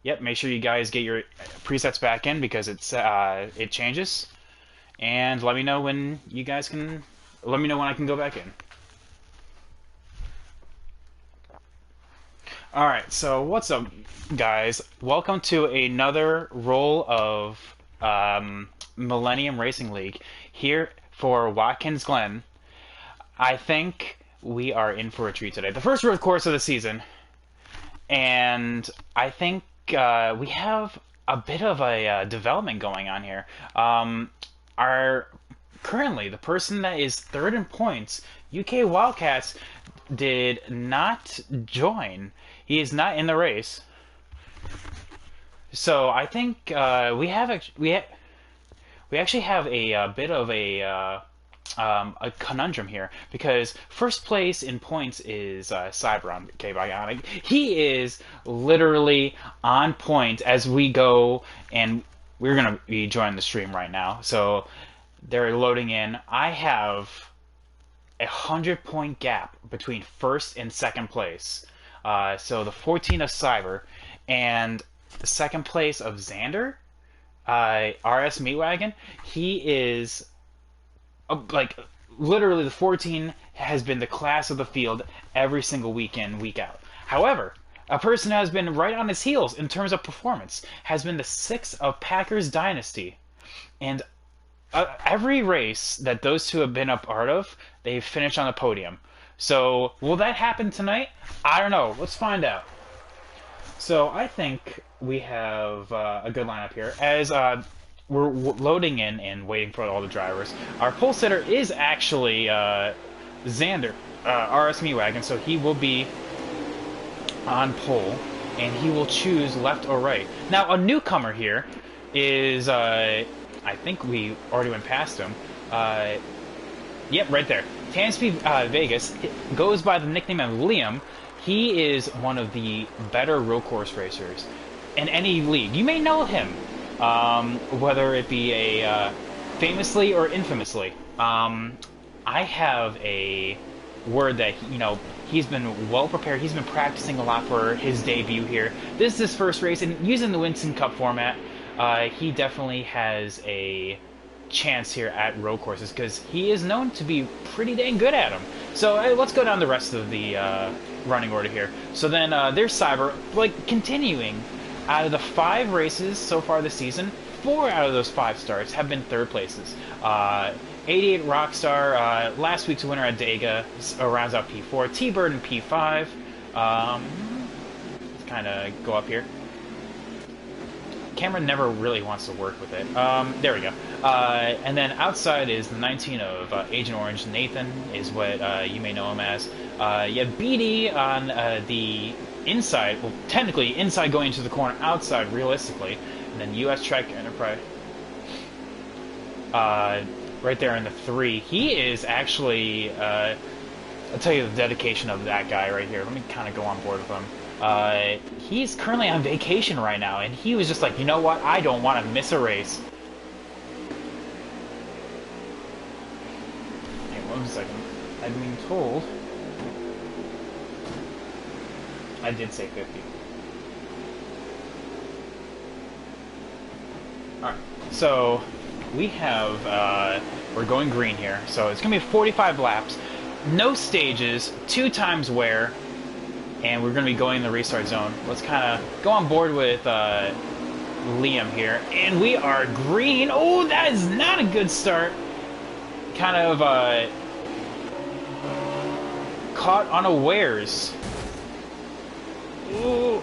Yep, make sure you guys get your presets back in because it changes. And let me know when you guys can. Let me know when I can go back in. All right, so what's up, guys? Welcome to another roll of Millennium Racing League here for Watkins Glen. I think we are in for a treat today. The first road course of the season, and I think we have a bit of a development going on here. Our currently the person that is third in points, UK Wildcats, did not join. He is not in the race. So I think we actually have a bit of a conundrum here because first place in points is Cyberon K Bionic. He is literally on point as we go, and we're gonna be joining the stream right now. So they're loading in. I have 100-point gap between first and second place. So the 14 of Cyber and the second place of Xander, RS Meatwagon. He is like literally the 14 has been the class of the field every single week in, week out. However, a person who has been right on his heels in terms of performance has been the 6 of Packers Dynasty. And every race that those two have been a part of, they've finished on the podium. So, will that happen tonight? I don't know. Let's find out. So, I think we have a good lineup here. As we're loading in and waiting for all the drivers, our pole sitter is actually Xander, RS Meatwagon, so he will be on pole, and he will choose left or right. Now, a newcomer here is, I think we already went past him. Yep, right there. Tansby Vegas goes by the nickname of Liam. He is one of the better road course racers in any league. You may know him, whether it be a famously or infamously. I have a word that he's been well prepared. He's been practicing a lot for his debut here. This is his first race, and using the Winston Cup format, he definitely has a chance here at road courses because he is known to be pretty dang good at them. So let's go down the rest of the running order here. So then there's Cyber, continuing. Out of the 5 races so far this season, 4 out of those 5 starts have been third places. 88 Rockstar, last week's winner at Dega, rounds out P4. T-Bird in P5. Let's kind of go up here. Camera never really wants to work with it. There we go. And then outside is the 19 of Agent Orange. Nathan is what you may know him as. You have BD on the inside. Well, technically inside going into the corner, outside realistically. And then US Trek Enterprise. Right there in the 3. He is actually... I'll tell you the dedication of that guy right here. Let me kind of go on board with him. He's currently on vacation right now, and he was just like, you know what? I don't want to miss a race. Okay, 1 second. I'm being told... I did say 50. Alright, so we have, we're going green here, so it's going to be 45 laps, no stages, 2 times wear, and we're going to be going in the restart zone. Let's kind of go on board with Liam here, and we are green. Oh, that is not a good start. Kind of caught unawares. Ooh.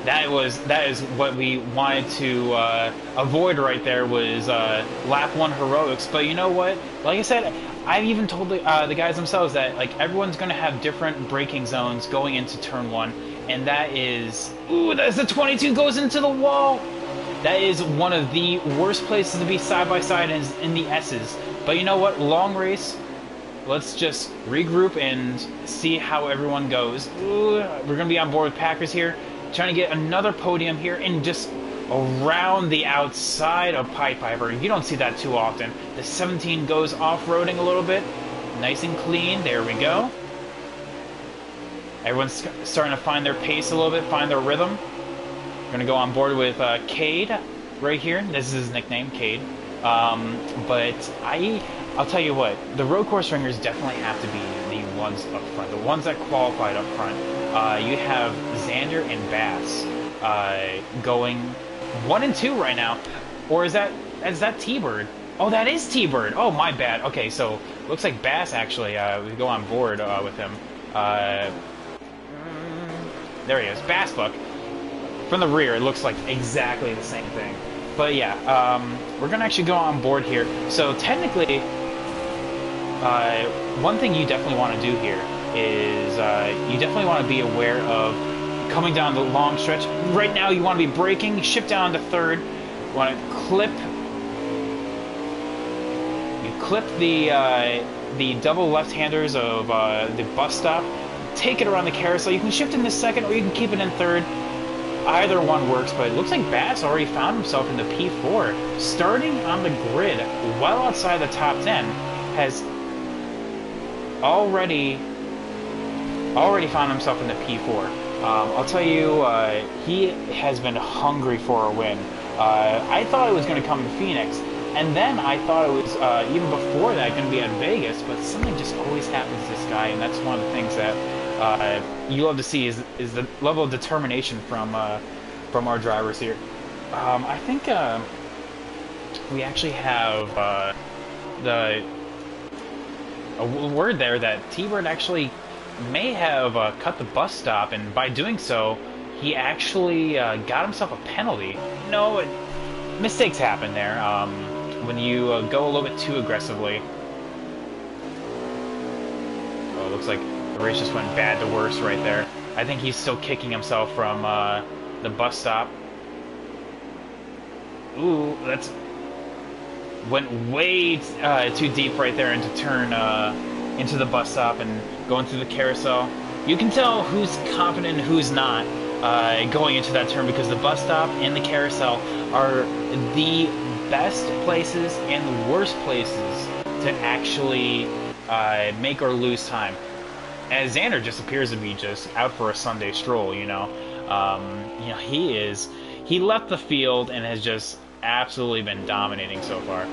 That is what we wanted to avoid right there was lap 1 heroics. But you know what? Like I said, I've even told the guys themselves that everyone's going to have different braking zones going into turn 1, and that is that's the 22 goes into the wall. That is one of the worst places to be side by side in the S's. But you know what? Long race. Let's just regroup and see how everyone goes. We're going to be on board with Packers here. Trying to get another podium here and just around the outside of Pied Piper. You don't see that too often. The 17 goes off-roading a little bit. Nice and clean. There we go. Everyone's starting to find their pace a little bit, find their rhythm. We're going to go on board with Cade right here. This is his nickname, Cade. But I'll tell you what, the road course ringers definitely have to be the ones up front, the ones that qualified up front. You have Xander and Bass going 1 and 2 right now. Or is that T-Bird? Oh, that is T-Bird. Oh, my bad. Okay, so looks like Bass actually, we go on board with him. There he is, Bass Buck. From the rear, it looks like exactly the same thing. But yeah, we're going to actually go on board here. So technically, one thing you definitely want to do here is you definitely want to be aware of coming down the long stretch. Right now, you want to be braking, shift down to third. You want to clip the double left-handers of the bus stop. Take it around the carousel. You can shift in the second, or you can keep it in third. Either one works, but it looks like Bass already found himself in the P4. Starting on the grid, well outside the top 10, has already found himself in the P4. I'll tell you, he has been hungry for a win. I thought it was going to come to Phoenix, and then I thought it was, even before that, going to be at Vegas, but something just always happens to this guy, and that's one of the things that you love to see is the level of determination from our drivers here. I think we actually have a word there that T-Bird actually may have cut the bus stop, and by doing so, he actually got himself a penalty. No, mistakes happen there when you go a little bit too aggressively. Oh, it looks like the race just went bad to worse right there. I think he's still kicking himself from the bus stop. Ooh, that's went way too deep right there into turn into the bus stop and going through the carousel. You can tell who's confident and who's not going into that turn, because the bus stop and the carousel are the best places and the worst places to actually make or lose time. And Xander just appears to be just out for a Sunday stroll, you know. He left the field and has just absolutely been dominating so far.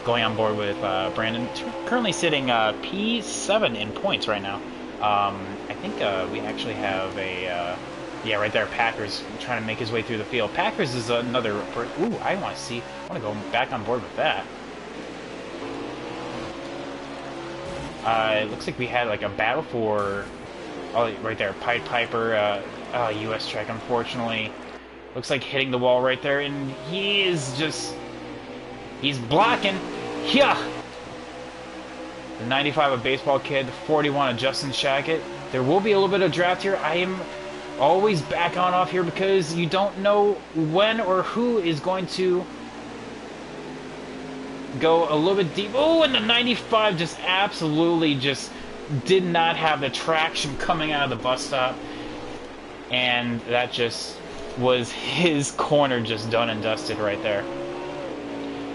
Going on board with Brandon, currently sitting P7 in points right now. I think we actually have a, yeah, right there, Packers trying to make his way through the field. Packers is another, ooh, I want to go back on board with that. It looks like we had like a battle for, oh, right there, Pied Piper, US Trek, unfortunately. Looks like hitting the wall right there, and he's blocking. Yeah! The 95 of Baseball Kid, the 41 of Justin Shackett. There will be a little bit of draft here. I am always back on off here because you don't know when or who is going to go a little bit deep. Oh, and the 95 just absolutely just did not have the traction coming out of the bus stop. And that just was his corner just done and dusted right there.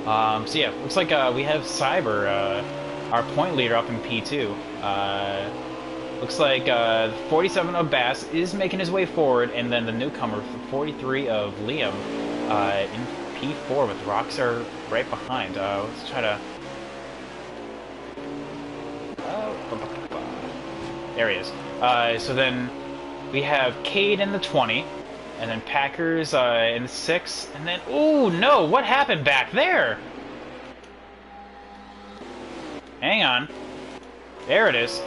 So yeah, looks like we have Cyber, our point leader, up in P2. Looks like 47 of Bass is making his way forward, and then the newcomer, 43 of Liam, in P4 with Roxar right behind. Let's try to... there he is. So then we have Cade in the 20, and then Packers in the 6, and then... ooh, no! What happened back there? Hang on. There it is.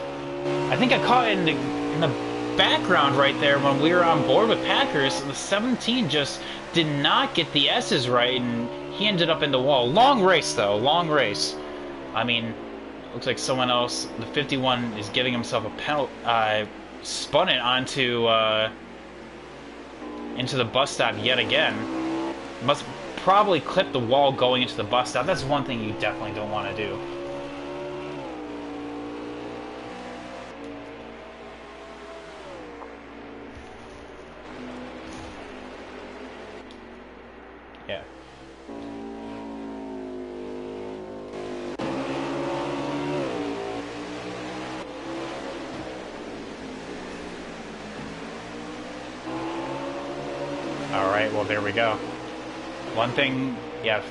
I think I caught it in the background right there when we were on board with Packers. The 17 just did not get the S's right, and he ended up in the wall. Long race, though. Long race. I mean, looks like someone else, the 51, is giving himself a penalty. Spun it onto into the bus stop yet again. Must probably clip the wall going into the bus stop. That's one thing you definitely don't want to do. Yeah. All right, well, there we go. One thing, yeah,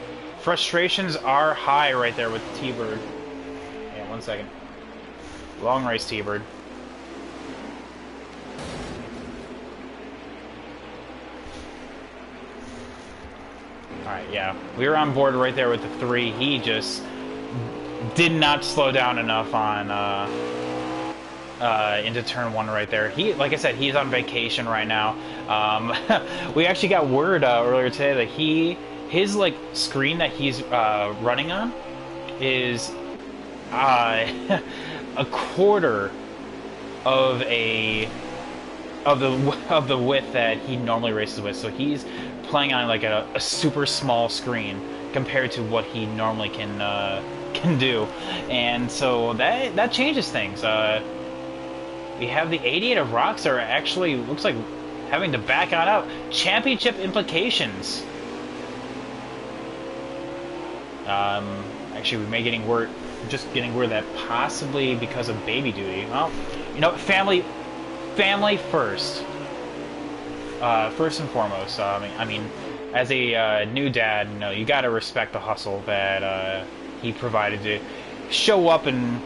frustrations are high right there with T-Bird. Yeah, 1 second. Long race, T-Bird. Alright, yeah. We were on board right there with the 3. He just did not slow down enough on into turn 1 right there. He, like I said, he's on vacation right now. We actually got word earlier today that his like screen that he's running on is a quarter of the width that he normally races with. So he's playing on like a super small screen compared to what he normally can do, and so that changes things. We have the 88 of Rockstar actually looks like having to back on out. Championship implications. Actually, we may just getting word that possibly because of baby duty. Well, you know, family first. First and foremost. I mean, as a new dad, you know, you gotta respect the hustle that he provided to show up and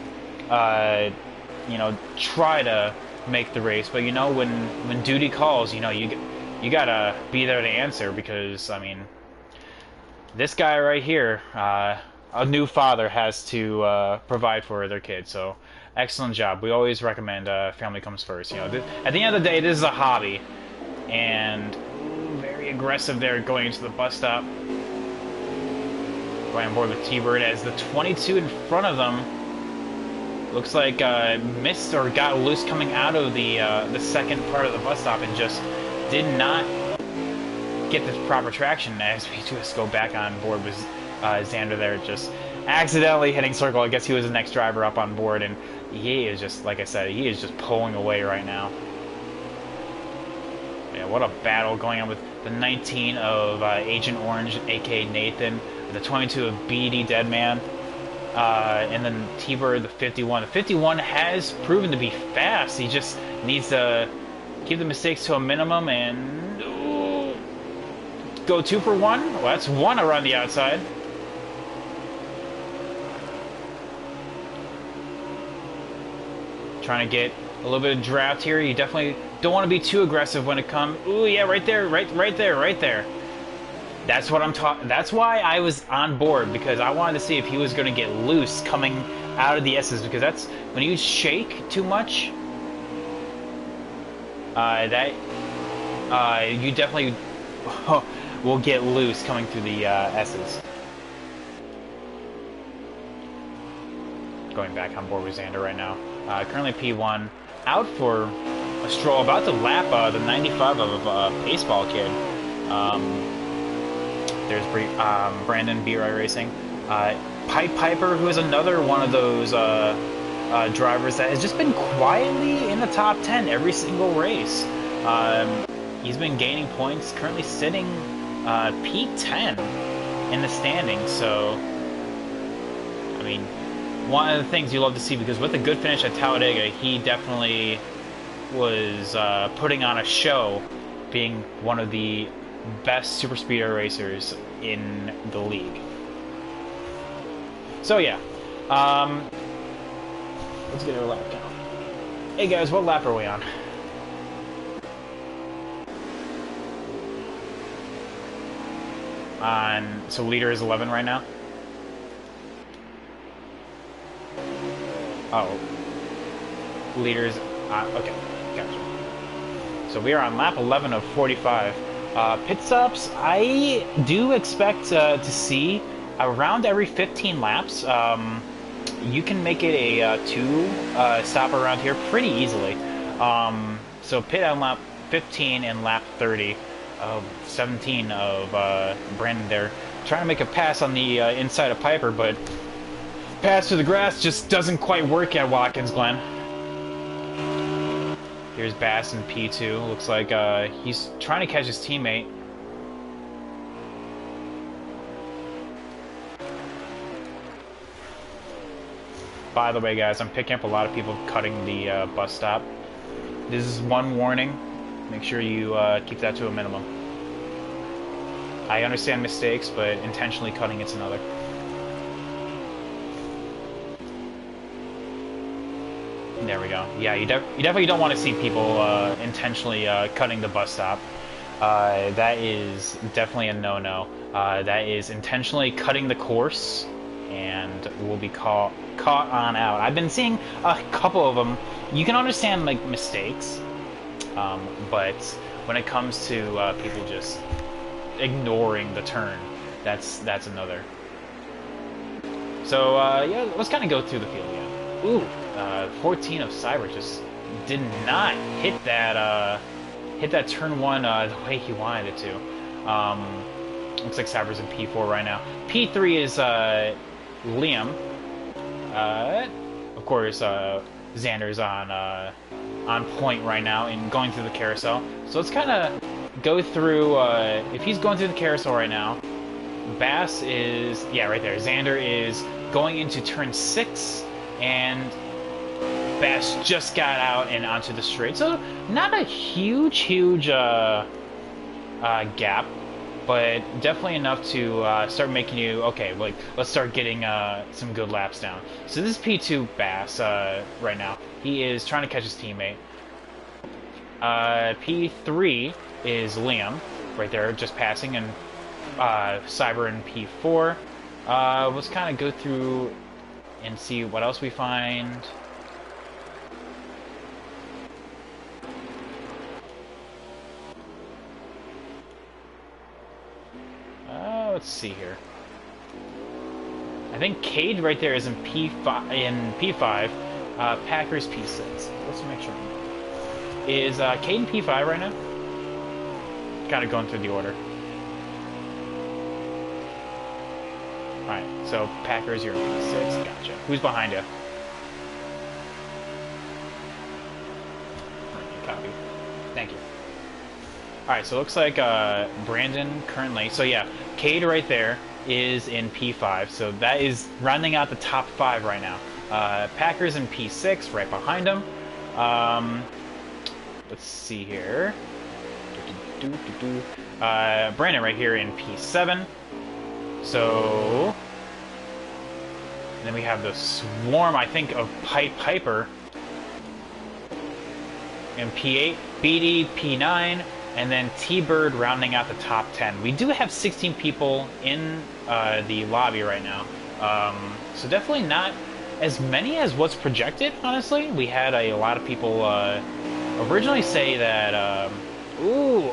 you know, try to make the race. But you know, when duty calls, you know, you gotta be there to answer, because I mean, this guy right here, a new father, has to provide for their kids. So excellent job. We always recommend family comes first. You know, at the end of the day, this is a hobby, and very aggressive there going into the bus stop. Going on board with T-Bird as the 22 in front of them looks like missed or got loose coming out of the second part of the bus stop and just did not get the proper traction as we just go back on board with Xander there, just accidentally hitting circle. I guess he was the next driver up on board, and he is just, like I said, he is just pulling away right now. Yeah, what a battle going on with the 19 of Agent Orange, aka Nathan, the 22 of BD Deadman, and then T-Bird, the 51. The 51 has proven to be fast. He just needs to keep the mistakes to a minimum and go 2 for 1. Well, that's 1 around the outside. Trying to get a little bit of draft here. You definitely don't want to be too aggressive when it comes. Ooh, yeah, right there, right there. That's what I'm talking. That's why I was on board, because I wanted to see if he was going to get loose coming out of the S's, because that's when you shake too much. You definitely will get loose coming through the S's. Going back on board with Xander right now. Currently P1 out for a stroll, about to lap the 95 of Baseball Kid. There's Brandon B-Ray Racing. Pipe Piper, who is another one of those drivers that has just been quietly in the top 10 every single race. He's been gaining points, currently sitting P10 in the standings. So, I mean, one of the things you love to see, because with a good finish at Talladega, he definitely was putting on a show, being one of the best super speedway racers in the league. So yeah, let's get a lap count. Hey guys, what lap are we on? So leader is 11 right now. Oh, leaders. Okay, gotcha. So we are on lap 11 of 45. Pit stops, I do expect to see around every 15 laps. You can make it a 2 stop around here pretty easily. So pit on lap 15 and lap 30 of 17 of Brandon there. Trying to make a pass on the inside of Piper, but pass to the grass just doesn't quite work at Watkins, Glen. Here's Bass in P2. Looks like he's trying to catch his teammate. By the way, guys, I'm picking up a lot of people cutting the bus stop. This is one warning. Make sure you keep that to a minimum. I understand mistakes, but intentionally cutting it's another. There we go. Yeah, you definitely don't want to see people intentionally cutting the bus stop. That is definitely a no-no. That is intentionally cutting the course, and will be caught on out. I've been seeing a couple of them. You can understand like mistakes, but when it comes to people just ignoring the turn, that's another. So yeah, let's kind of go through the field again. Ooh, 14 of Cyber just did not hit that turn one the way he wanted it to. Looks like Cyber's in P4 right now. P3 is Liam. Of course, Xander's on point right now and going through the carousel. So let's kind of go through. If he's going through the carousel right now, Bass is right there. Xander is going into turn 6, and Bass just got out and onto the straight. So not a huge gap, but definitely enough to start making you, okay, like, let's start getting some good laps down. So this is P2 Bass right now. He is trying to catch his teammate. P3 is Liam, right there, just passing, and Cyber in P4. Let's kind of go through and see what else we find. Let's see here. I think Cade right there is in P5. Packers P6. Let's make sure. Is Cade in P5 right now? Kind of going through the order. All right. So Packers, you're in P6. Gotcha. Who's behind you? Copy. Thank you. Alright, so it looks like Brandon currently... So yeah, Cade right there is in P5. So that is rounding out the top 5 right now. Packers in P6, right behind him. Let's see here. Brandon right here in P7. So... And then we have the swarm, I think, of Piper in P8. BD, P9. And then T-Bird rounding out the top 10. We do have 16 people in the lobby right now. So definitely not as many as what's projected, honestly. We had a lot of people originally say that... ooh.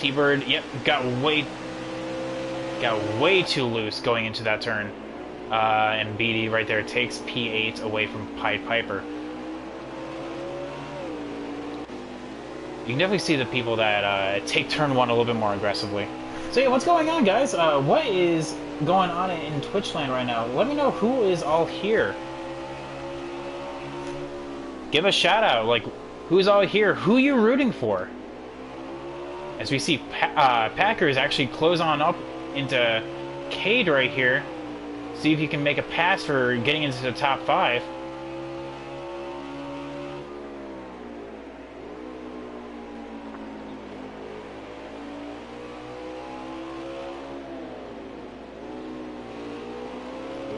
T-Bird, yep, got way too loose going into that turn. And BD right there takes P8 away from Pied Piper. You can definitely see the people that take turn 1 a little bit more aggressively. So yeah, what's going on, guys? What is going on in Twitch land right now? Let me know who is all here. Give a shout out, like, who's all here? Who you rooting for? As we see Packers actually close on up into Cade right here. See if you can make a pass for getting into the top 5.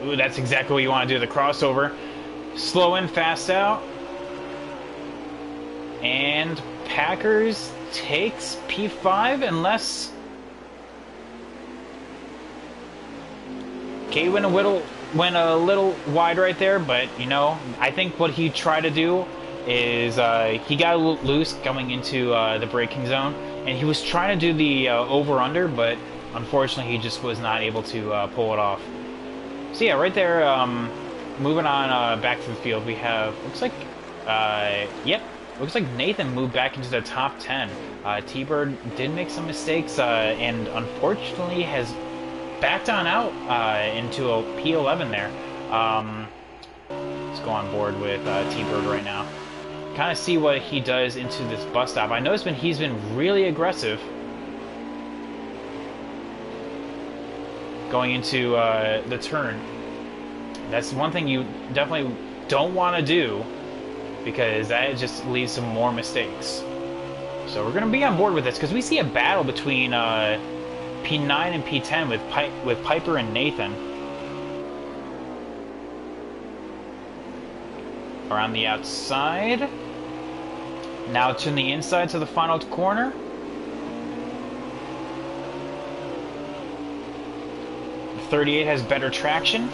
Ooh, that's exactly what you want to do, the crossover. Slow in, fast out. And Packers takes P5 unless... K went a little wide right there, but, you know, I think what he tried to do is he got a little loose going into the braking zone, and he was trying to do the over-under, but unfortunately he just was not able to pull it off. So yeah, right there, moving on back to the field, we have, looks like Nathan moved back into the top 10. T-Bird did make some mistakes, and unfortunately has backed on out into a P11 there. Let's go on board with T-Bird right now. Kind of see what he does into this bus stop. I noticed he's been really aggressive going into the turn. That's one thing you definitely don't want to do, because that just leads to more mistakes. So we're going to be on board with this because we see a battle between P9 and P10 with Piper and Nathan. Around the outside. Now turn the inside to the final corner. The 38 has better traction.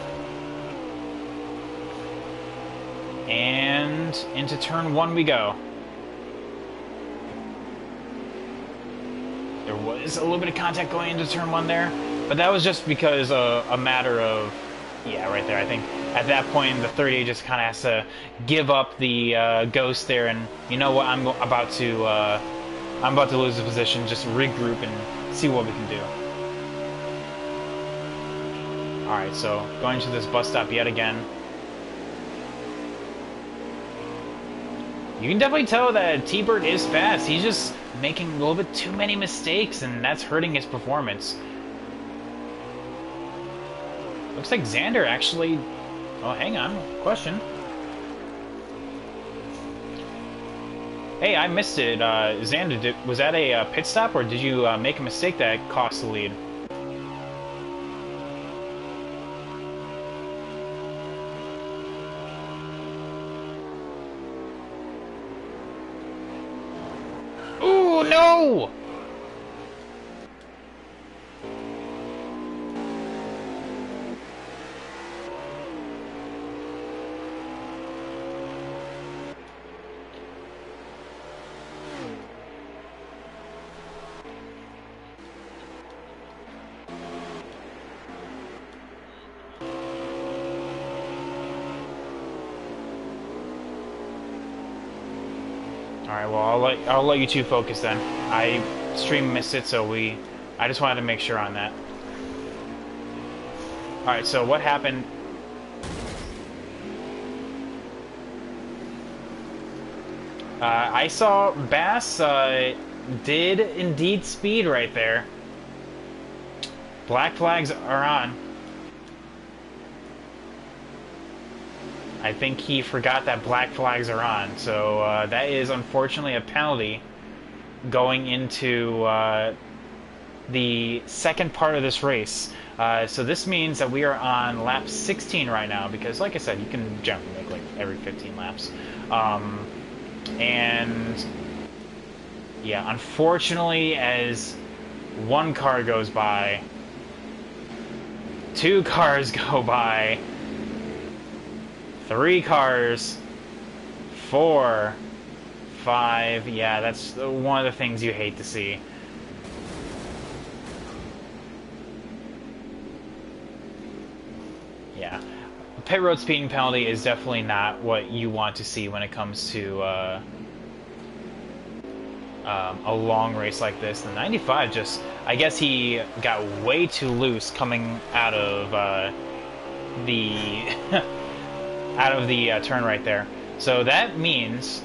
And into turn 1 we go. There was a little bit of contact going into turn 1 there, but that was just because a matter of, yeah, right there. I think at that point the 38 just kind of has to give up the ghost there, and you know what? I'm about to lose the position. Just regroup and see what we can do. All right, so going to this bus stop yet again. You can definitely tell that T-Bird is fast. He's just making a little bit too many mistakes, and that's hurting his performance. Looks like Xander actually... Oh, hang on. Question. Hey, I missed it. Xander, was that a pit stop, or did you make a mistake that cost the lead? Ooh, no! Alright, well, I'll let you two focus then. I stream missed it, so I just wanted to make sure on that. Alright, so what happened... I saw Bass did indeed speed right there. Black flags are on. I think he forgot that black flags are on, so that is unfortunately a penalty going into the second part of this race. So this means that we are on lap 16 right now, because like I said, you can generally make like every 15 laps. And yeah, unfortunately, as one car goes by, two cars go by, 3 cars, 4, 5, yeah, that's one of the things you hate to see. Yeah, a pit road speeding penalty is definitely not what you want to see when it comes to a long race like this. The 95 just, I guess he got way too loose coming out of the out of the turn right there. So that means,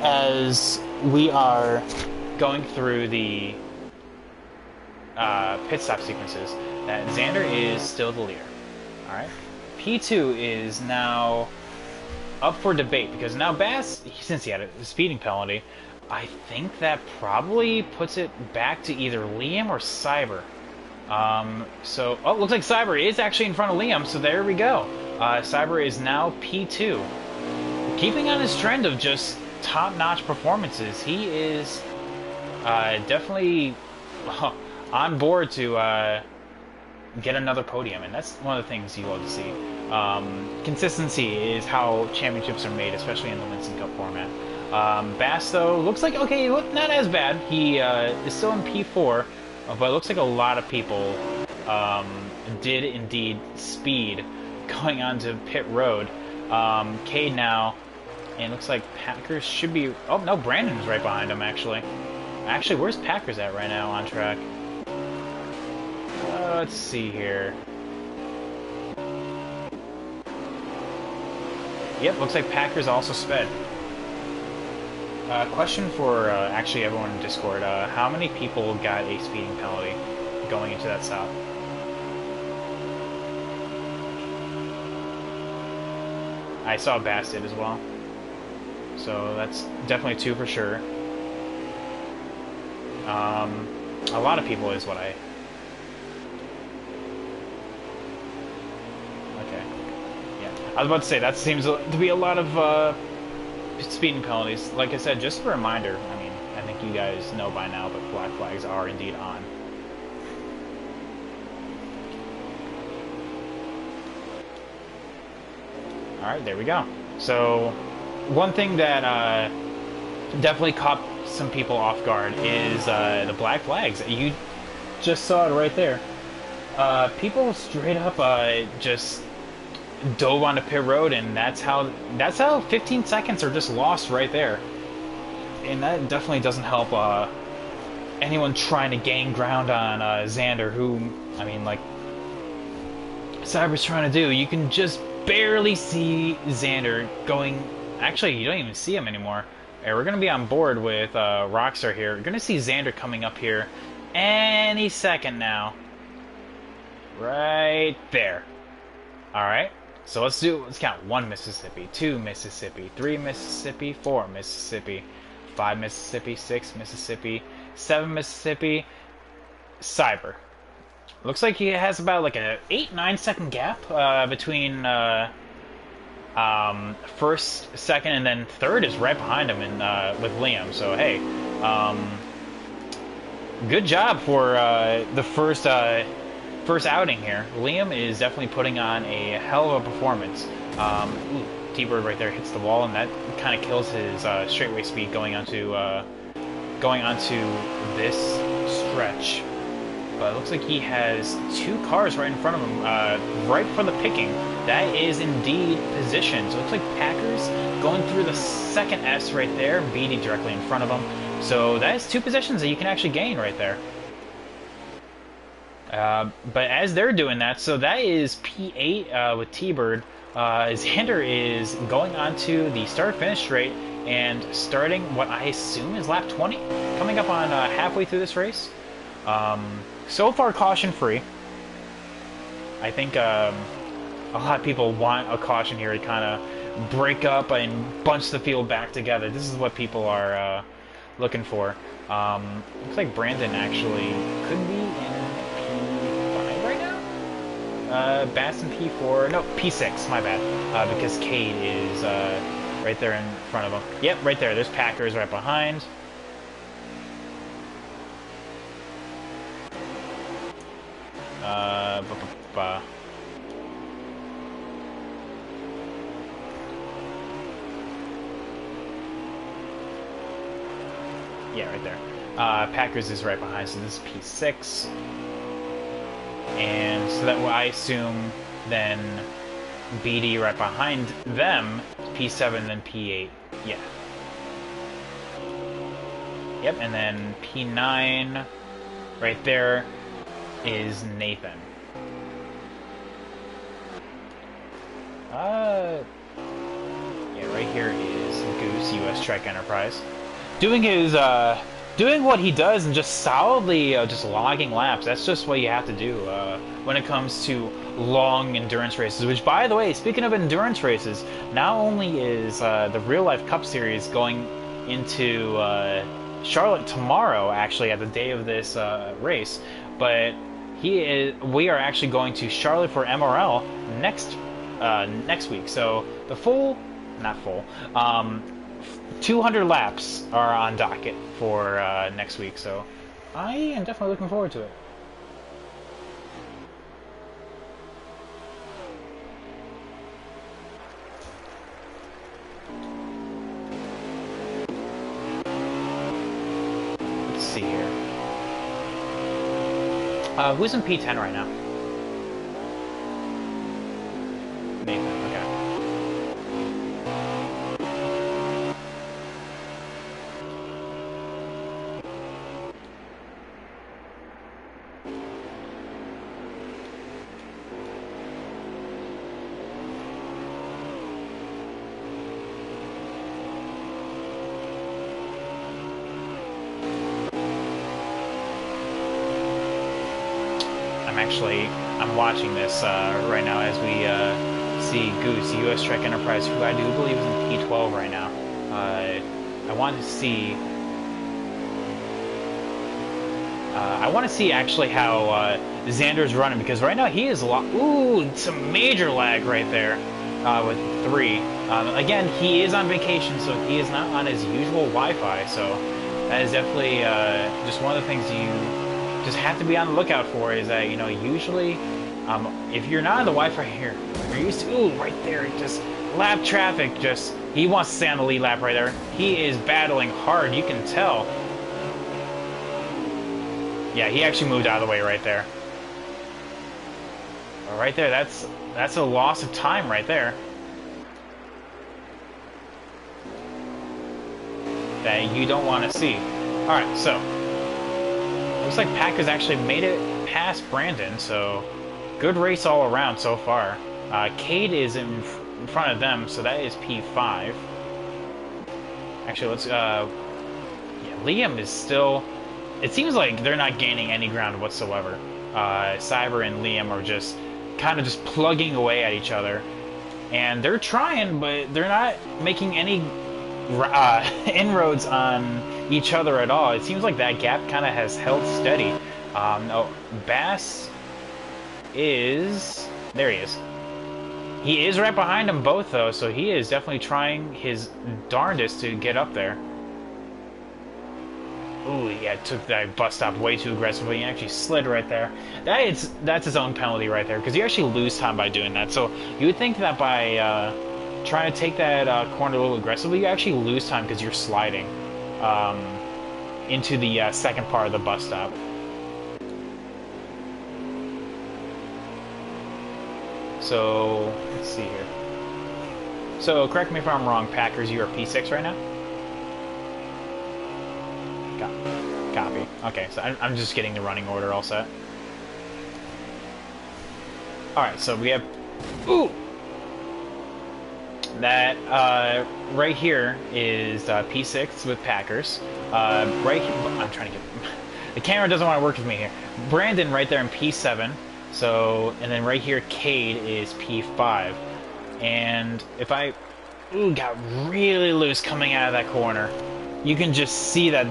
as we are going through the pit stop sequences, that Xander is still the leader. Alright. P2 is now up for debate, because now Bass, since he had a speeding penalty, I think that probably puts it back to either Liam or Cyber. So, oh, looks like Cyber is actually in front of Liam, so there we go. Cyber is now P2. Keeping on his trend of just top-notch performances, he is definitely on board to get another podium, and that's one of the things you love to see. Consistency is how championships are made, especially in the Winston Cup format. Bass, though, looks like, okay, not as bad. He is still in P4, but it looks like a lot of people did indeed speed going onto pit road. Cade now, and it looks like Packers should be... Oh, no, Brandon's right behind him, actually. Actually, where's Packers at right now on track? Let's see here. Yep, looks like Packers also sped. Question for actually everyone in Discord. How many people got a speeding penalty going into that stop? I saw Bass did as well. So that's definitely 2 for sure. A lot of people is what I... Okay. Yeah. I was about to say, that seems to be a lot of speeding penalties. Like I said, just a reminder, I mean, I think you guys know by now, but black flags are indeed on. Alright, there we go. So, one thing that definitely caught some people off guard is the black flags. You just saw it right there. People straight up just dove onto pit road, and that's how 15 seconds are just lost right there. And that definitely doesn't help anyone trying to gain ground on Xander, who, I mean, like Cyber's trying to do. You can just barely see Xander going. Actually, you don't even see him anymore. Right, we're going to be on board with Rockstar here. We're going to see Xander coming up here any second now. Right there. Alright, so let's count. 1 Mississippi, 2 Mississippi, 3 Mississippi, 4 Mississippi, 5 Mississippi, 6 Mississippi, 7 Mississippi, Cyber. Looks like he has about like a 8-9 second gap between first, second, and then third is right behind him with Liam. So hey, good job for the first outing here. Liam is definitely putting on a hell of a performance. T-Bird right there hits the wall, and that kind of kills his straightaway speed going onto this stretch. But it looks like he has 2 cars right in front of him, right for the picking. That is indeed position. So it looks like Packers going through the second S right there, Beatty directly in front of him. So that is 2 positions that you can actually gain right there. But as they're doing that, so that is P8 with T-Bird. Xander is going on to the start-finish straight and starting what I assume is lap 20, coming up on halfway through this race. So far, caution-free. I think a lot of people want a caution here to kind of break up and bunch the field back together. This is what people are looking for. Looks like Brandon actually could be in P5 right now? Baston P4, no, P6, my bad. Because Cade is right there in front of him. Yep, right there. There's Packers right behind. Yeah, right there. Packers is right behind, so this is P6. And so that I assume then BD right behind them, P7, then P8. Yeah. Yep, and then P9 right there is Nathan. Yeah, right here is Goose, US Trek Enterprise. Doing his, doing what he does and just solidly just logging laps. That's just what you have to do when it comes to long endurance races. Which, by the way, speaking of endurance races, not only is the Real Life Cup Series going into Charlotte tomorrow, actually, at the day of this race, but we are actually going to Charlotte for MRL next week. So the not full, 200 laps are on docket for next week. So I am definitely looking forward to it. Let's see here. Who's in P10 right now? Nathan, okay. I'm watching this right now as we see Goose, US Trek Enterprise, who I do believe is in P12 right now. I wanted to see I want to see actually how Xander's running, because right now he is ooh, some major lag right there with 3. Again, he is on vacation, so he is not on his usual Wi-Fi. So that is definitely just one of the things you just have to be on the lookout for. Is that usually if you're not on the Wi-Fi here, you're used to right there, just lap traffic. Just he wants to stay on the lead lap right there. He is battling hard. You can tell. Yeah, he actually moved out of the way right there. Right there, that's a loss of time right there. That you don't want to see. Alright, so looks like Packers actually made it past Brandon, so good race all around so far. Cade is in front of them, so that is P5. Actually, let's yeah, Liam is still... It seems like they're not gaining any ground whatsoever. Cyber and Liam are just kind of just plugging away at each other. And they're trying, but they're not making any inroads on each other at all. It seems like that gap kind of has held steady. Oh, Bass is... There he is. He is right behind them both, though, so he is definitely trying his darndest to get up there. Ooh, yeah, took that bus stop way too aggressively. He actually slid right there. That's his own penalty right there, because you actually lose time by doing that. So you would think that by trying to take that corner a little aggressively, you actually lose time because you're sliding into the second part of the bus stop. So, let's see here. So, correct me if I'm wrong, Packers, you are P6 right now? Copy. Okay, so I'm just getting the running order all set. Alright, so we have... Ooh! That, right here is P6 with Packers. Right here... I'm trying to get... The camera doesn't want to work with me here. Brandon right there in P7. So, and then right here, Cade is P5. And if I... Ooh, got really loose coming out of that corner. You can just see that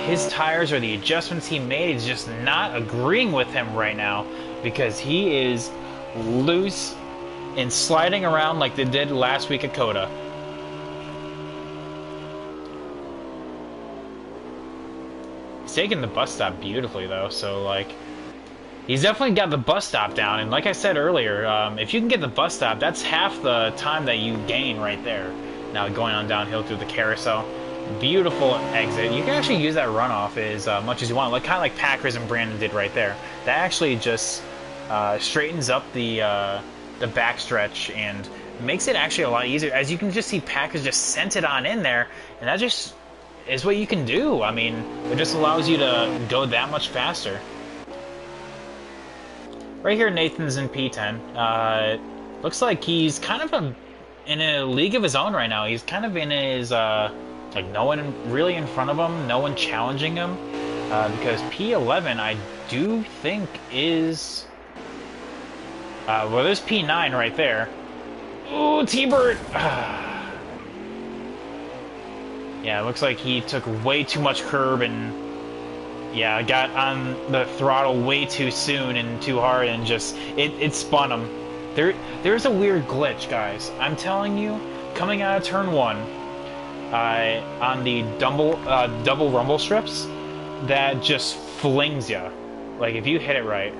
his tires or the adjustments he made is just not agreeing with him right now, because he is loose and sliding around like they did last week at Coda. He's taking the bus stop beautifully though, so like he's definitely got the bus stop down, and like I said earlier, if you can get the bus stop, that's half the time that you gain right there. Now going on downhill through the carousel. Beautiful exit. You can actually use that runoff as much as you want, like kind of like Packers and Brandon did right there. That actually just straightens up the backstretch and makes it actually a lot easier. As you can just see, Packers just sent it on in there, and that just is what you can do. I mean, it just allows you to go that much faster. Right here, Nathan's in P10. Looks like he's kind of in a league of his own right now. He's kind of in his, like no one really in front of him, no one challenging him, because P11 I do think is, well, there's P9 right there. Ooh, T-Bird! Yeah, it looks like he took way too much curb and, yeah, got on the throttle way too soon and too hard, and just, it spun him. There's a weird glitch, guys. I'm telling you, coming out of turn 1, on the double rumble strips, that just flings you. Like, if you hit it right.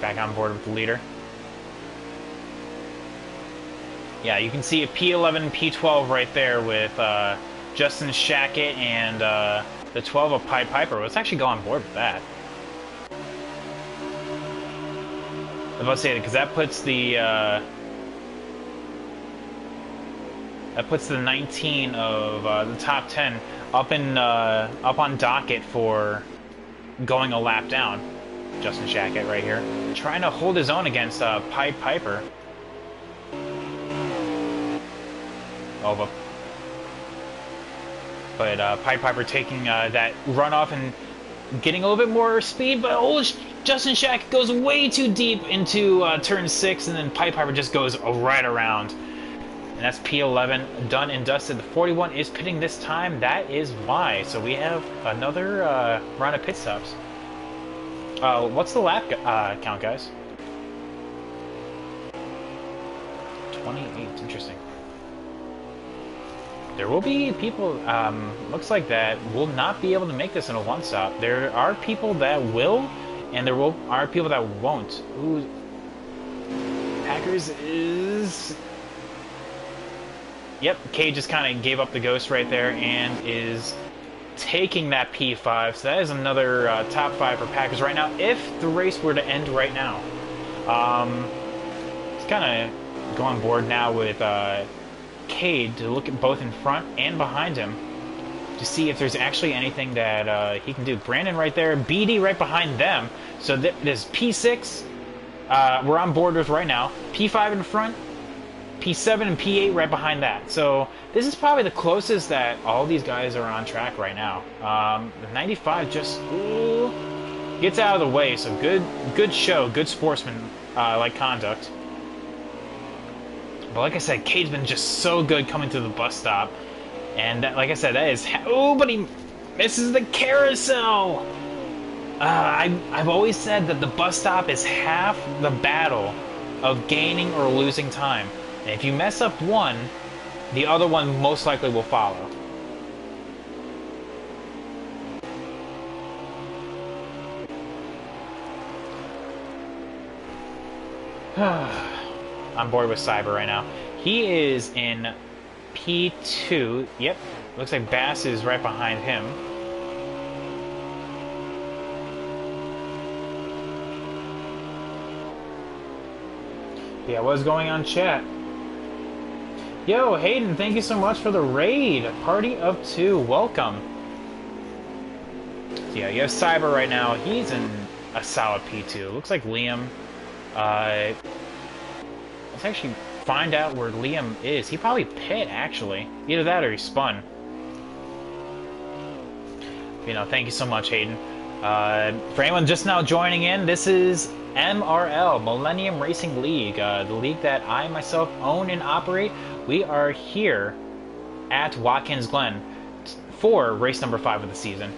Back on board with the leader. Yeah, you can see a P11 and P12 right there with Justin Shackett and the 12 of Pied Piper. Let's actually go on board with that. I was about to say, because that puts the 19 of the top 10 up on docket for going a lap down. Justin Shackett right here, trying to hold his own against Pied Piper. Oh, but Pied Piper taking that runoff and getting a little bit more speed, but oh, Justin Shackett goes way too deep into turn 6, and then Pied Piper just goes right around. And that's P11 done and dusted. The 41 is pitting this time. That is why. So we have another round of pit stops. What's the lap count, guys? 28. Interesting. There will be people, looks like that, will not be able to make this in a one-stop. There are people that will, and there are people that won't. Ooh, Packers is... Yep, Cade just kind of gave up the ghost right there and is taking that P5. So that is another top 5 for Packers right now, if the race were to end right now. It's kind of going board now with... Cade to look at both in front and behind him to see if there's actually anything that he can do. Brandon right there, BD right behind them. So there's P6 we're on board with right now. P5 in front, P7 and P8 right behind that. So this is probably the closest that all these guys are on track right now. The 95 just gets out of the way. So good show, good sportsman like conduct. But like I said, Cade's been just so good coming to the bus stop. And that, like I said, that is... Oh, but he misses the carousel! I've always said that the bus stop is half the battle of gaining or losing time. And if you mess up one, the other one most likely will follow. On board with Cyber right now. He is in P2. Yep. Looks like Bass is right behind him. Yeah, what's going on, chat? Yo, Hayden, thank you so much for the raid. Party of 2. Welcome. So yeah, you have Cyber right now. He's in a solid P2. Looks like Liam... Let's actually find out where Liam is. He probably pit, actually. Either that or he spun. You know, thank you so much, Hayden. For anyone just now joining in, this is MRL, Millennium Racing League, the league that I myself own and operate. We are here at Watkins Glen for race number 5 of the season.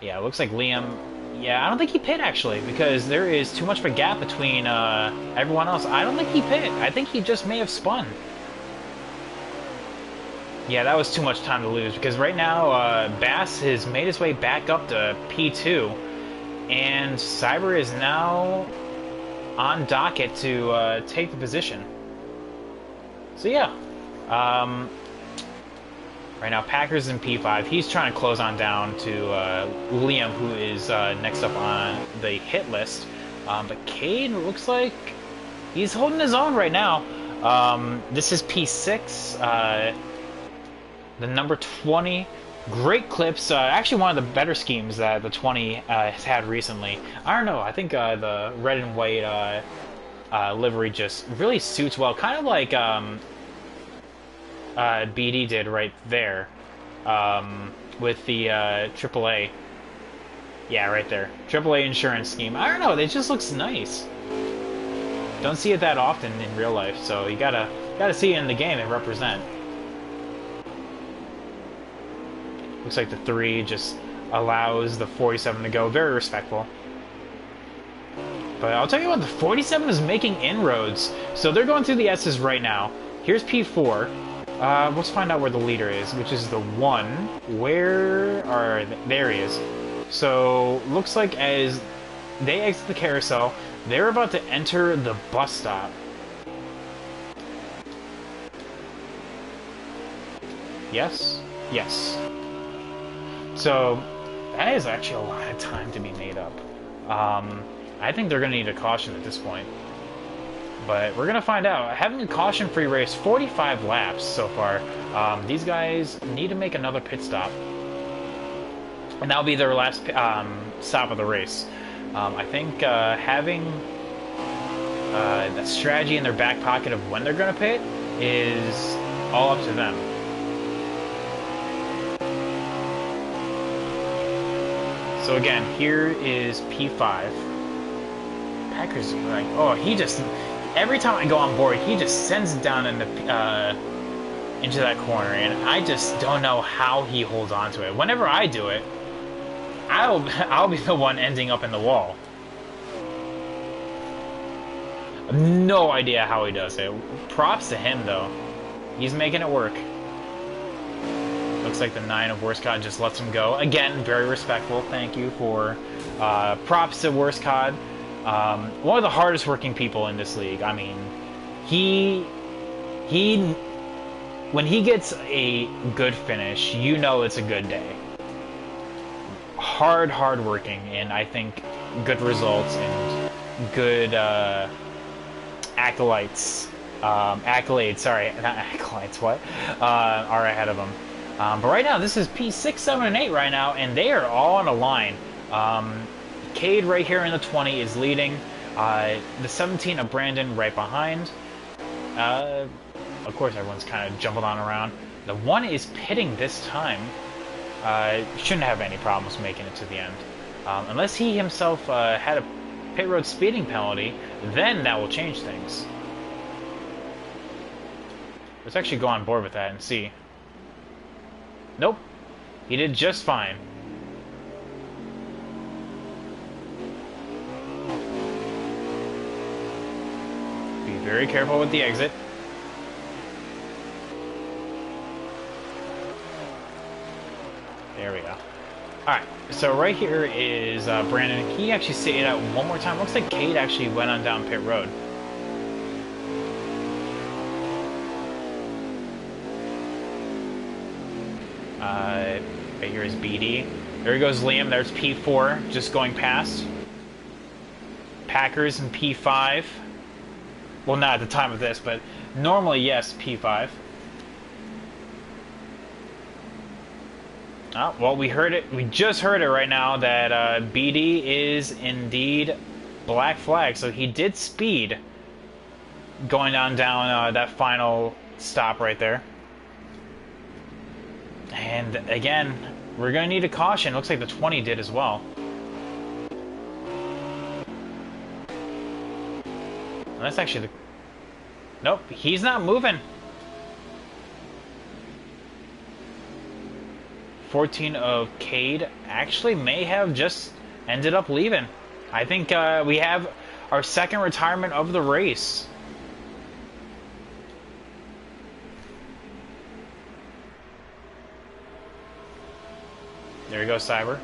Yeah, it looks like Liam... Yeah, I don't think he pit, actually, because there is too much of a gap between everyone else. I don't think he pit. I think he just may have spun. Yeah, that was too much time to lose, because right now Bass has made his way back up to P2, and Cyber is now on docket to take the position. So yeah, right now, Packers in P5. He's trying to close on down to Liam, who is next up on the hit list. But Cade looks like he's holding his own right now. This is P6. The number 20. Great clips. Actually, one of the better schemes that the 20 has had recently. I don't know. I think the red and white livery just really suits well. Kind of like... BD did right there with the AAA. Yeah, right there. AAA insurance scheme. I don't know, it just looks nice. Don't see it that often in real life, so you gotta see it in the game and represent. Looks like the 3 just allows the 47 to go. Very respectful. But I'll tell you what, the 47 is making inroads. So they're going through the S's right now. Here's P4. Let's find out where the leader is, which is the 1. There he is. So, looks like as they exit the carousel, they're about to enter the bus stop. Yes? Yes. So, that is actually a lot of time to be made up. I think they're going to need a caution at this point. But we're going to find out. Having a caution-free race, 45 laps so far. These guys need to make another pit stop. And that'll be their last stop of the race. I think having a strategy in their back pocket of when they're going to pit is all up to them. So again, here is P5. Packers are like, oh, he just... every time I go on board, he just sends it down in the into that corner, and I just don't know how he holds on to it. Whenever I do it, I'll be the one ending up in the wall. No idea how he does it. Props to him, though. He's making it work. Looks like the 9 of Worst COD just lets him go. Again, very respectful. Thank you for props to Worst COD. One of the hardest working people in this league. I mean, when he gets a good finish, you know it's a good day. Hard working, and I think good results and good accolades, sorry, not acolytes, what? Are ahead of him. But right now, this is P6, 7, and 8 right now, and they are all on a line. Cade right here in the 20 is leading. The 17 of Brandon right behind. Of course, everyone's kind of jumping on around. The 1 is pitting this time. Shouldn't have any problems making it to the end. Unless he himself had a pit road speeding penalty, then that will change things. Let's actually go on board with that and see. Nope. He did just fine. Be very careful with the exit. There we go. Alright, so right here is Brandon. He actually stayed out one more time. Looks like Cade actually went on down pit road. Right here is BD. There goes Liam. There's P4 just going past. Packers in P5. Well, not at the time of this, but normally, yes, P5. Oh, well, we heard it. We just heard it right now that BD is indeed black flag. So he did speed going down that final stop right there. And again, we're going to need a caution. Looks like the 20 did as well. And that's actually the... Nope, he's not moving. 14 of Cade actually may have just ended up leaving. I think we have our second retirement of the race. There you go, Cyber.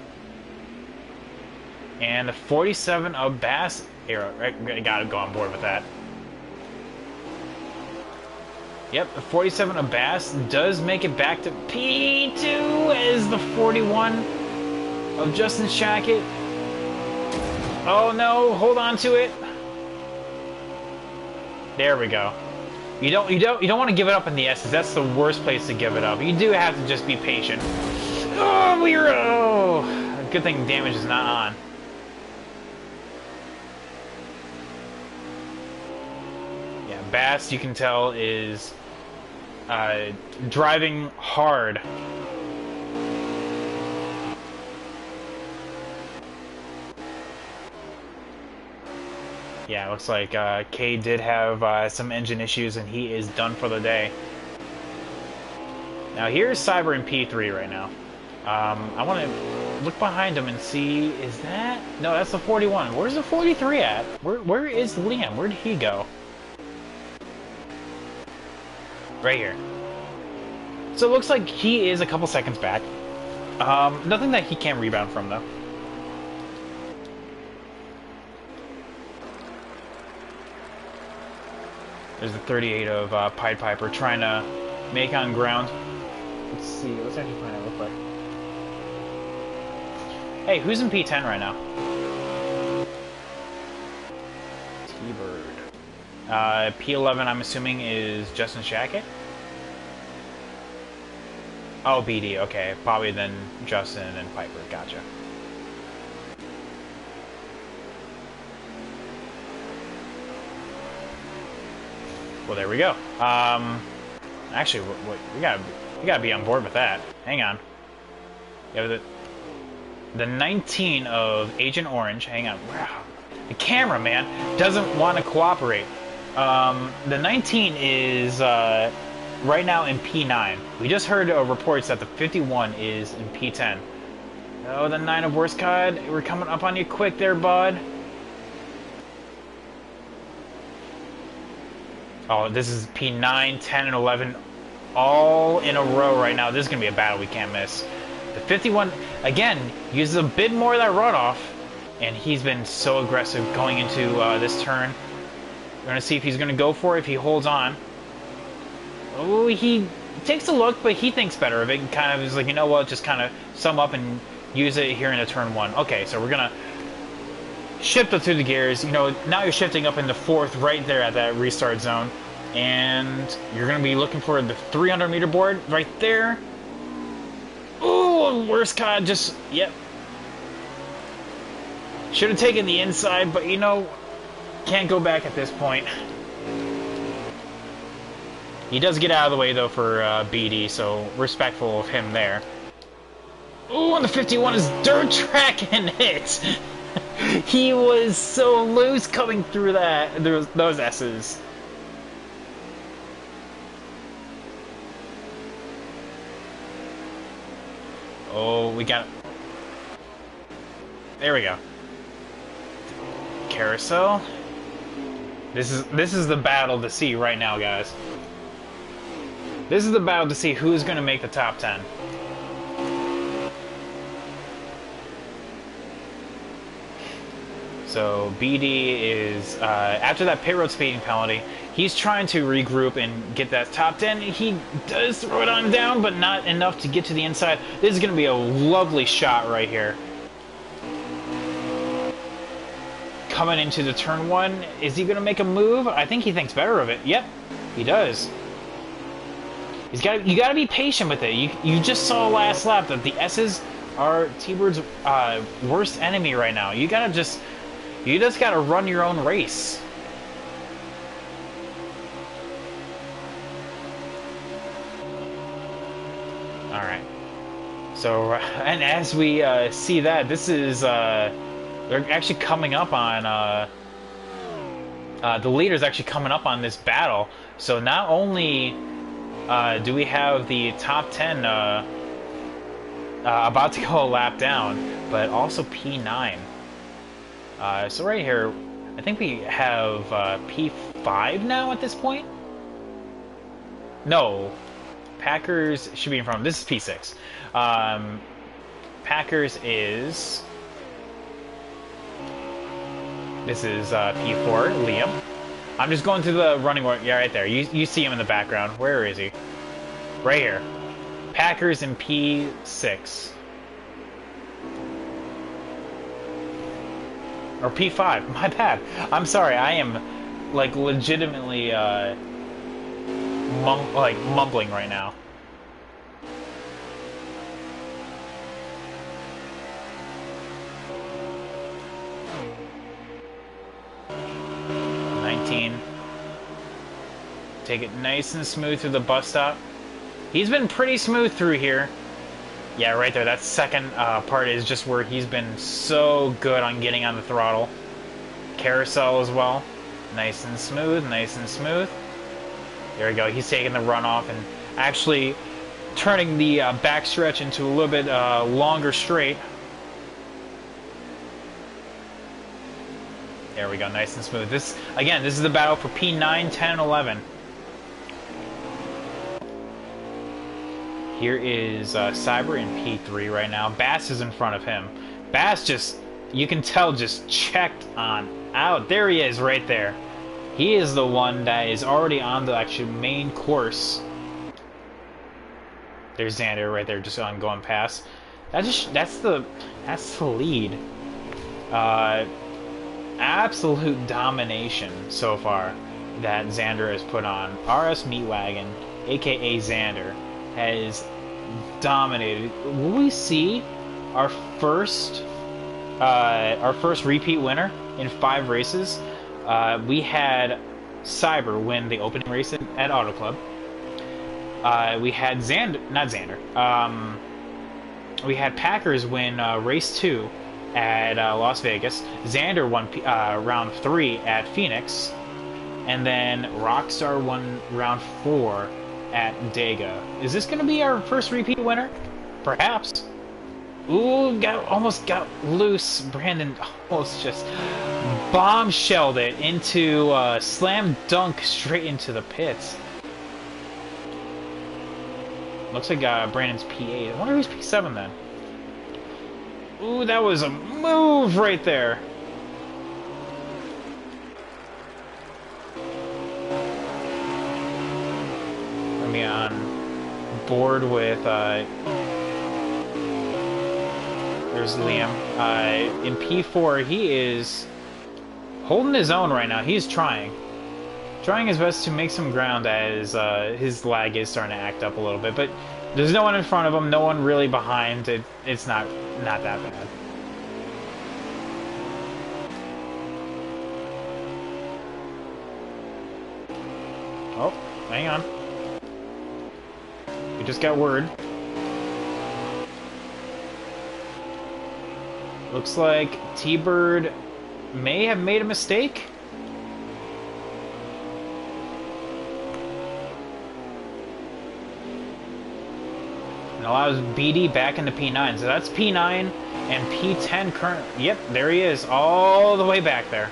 And the 47 of Bass Arrow. Gotta go on board with that. Yep, the 47 of Bass does make it back to P2 as the 41 of Justin Shackett. Oh no, hold on to it. There we go. You don't want to give it up in the S's. That's the worst place to give it up. You do have to just be patient. Oh, good thing damage is not on. Yeah, Bass, you can tell, is driving hard. Yeah, it looks like Kay did have some engine issues, and he is done for the day. Now here's Cyber in P3 right now. I want to look behind him and see, is that... No, that's the 41. Where's the 43 at? Where is Liam? Where did he go? Right here. So it looks like he is a couple seconds back. Nothing that he can't rebound from, though. There's the 38 of Pied Piper trying to make on ground. Let's see. Let's actually find out real quick. Hey, who's in P10 right now? T-Bird. P11, I'm assuming, is Justin Shackett? Oh, BD. Okay. Probably then Justin and Piper. Gotcha. Well, there we go. Actually, we gotta be on board with that. Hang on. Yeah, the 19 of Agent Orange. Hang on. Wow. The camera, man, doesn't want to cooperate. The 19 is right now in P9. We just heard reports that the 51 is in P10. Oh, the 9 of Worst Cod. We're coming up on you quick there, bud. Oh, this is P9, 10, and 11 all in a row right now. This is going to be a battle we can't miss. The 51, again, uses a bit more of that runoff, and he's been so aggressive going into this turn. We're going to see if he's going to go for it, if he holds on. Oh, he takes a look, but he thinks better of it, and kind of is like, you know what, just kind of sum up and use it here in the turn 1. Okay, so we're going to shift up through the gears. You know, now you're shifting up into 4th right there at that restart zone. And you're going to be looking for the 300-meter board right there. Ooh, Worst Cod just, yep. Should have taken the inside, but you know, can't go back at this point. He does get out of the way, though, for BD, so respectful of him there. Ooh, and the 51 is dirt tracking it. He was so loose coming through that those S's. Oh, we got... There we go. Carousel. This is the battle to see right now, guys. This is the battle to see who's going to make the top 10. So BD is, after that pit road speeding penalty, he's trying to regroup and get that top 10. He does throw it on down, but not enough to get to the inside. This is going to be a lovely shot right here. Coming into the turn 1, is he going to make a move? I think he thinks better of it. Yep, he does. You got to be patient with it. You just saw last lap that the S's are T-Bird's worst enemy right now. You just gotta run your own race. Alright. So, and as we see that, this is, they're actually coming up on, the leader's actually coming up on this battle. So not only do we have the top 10 about to go a lap down, but also P9. So right here, I think we have P5 now at this point? No. Packers should be in front of this is P6. Packers is... This is P4, Liam. I'm just going through the running order. Yeah, right there. You see him in the background. Where is he? Right here. Packers in P6. Or P5, my bad. I'm sorry, I am, like, legitimately, mumbling right now. Take it nice and smooth through the bus stop. He's been pretty smooth through here. Yeah, right there. That second part is just where he's been so good on getting on the throttle. Carousel as well. Nice and smooth, nice and smooth. There we go. He's taking the runoff and actually turning the backstretch into a little bit longer straight. There we go. Nice and smooth. This, again, this is the battle for P9, 10, and 11. Here is Cyber in P3 right now. Bass is in front of him. Bass just, you can tell, just checked on out. There he is right there. He is the one that is already on the actual main course. There's Xander right there just on going past. That's the lead. Absolute domination so far that Xander has put on. RS Meatwagon, aka Xander, has dominated. Will we see our first repeat winner in 5 races? We had Cyber win the opening race at Auto Club. We had we had Packers win race 2 at Las Vegas. Xander won round 3 at Phoenix. and then Rockstar won round 4 at Dega. Is this going to be our first repeat winner? Perhaps. Ooh, almost got loose. Brandon almost just bombshelled it into slam dunk straight into the pits. Looks like Brandon's P8. I wonder who's P7 then. Ooh, that was a move right there. Let me on board with there's Liam. In P4, he is holding his own right now. He's trying his best to make some ground as his lag is starting to act up a little bit. But there's no one in front of him, no one really behind. It's not that bad. Oh, hang on. We just got word. Looks like T-Bird may have made a mistake. And allows BD back into P9. So that's P9 and P10 current. Yep, there he is, all the way back there.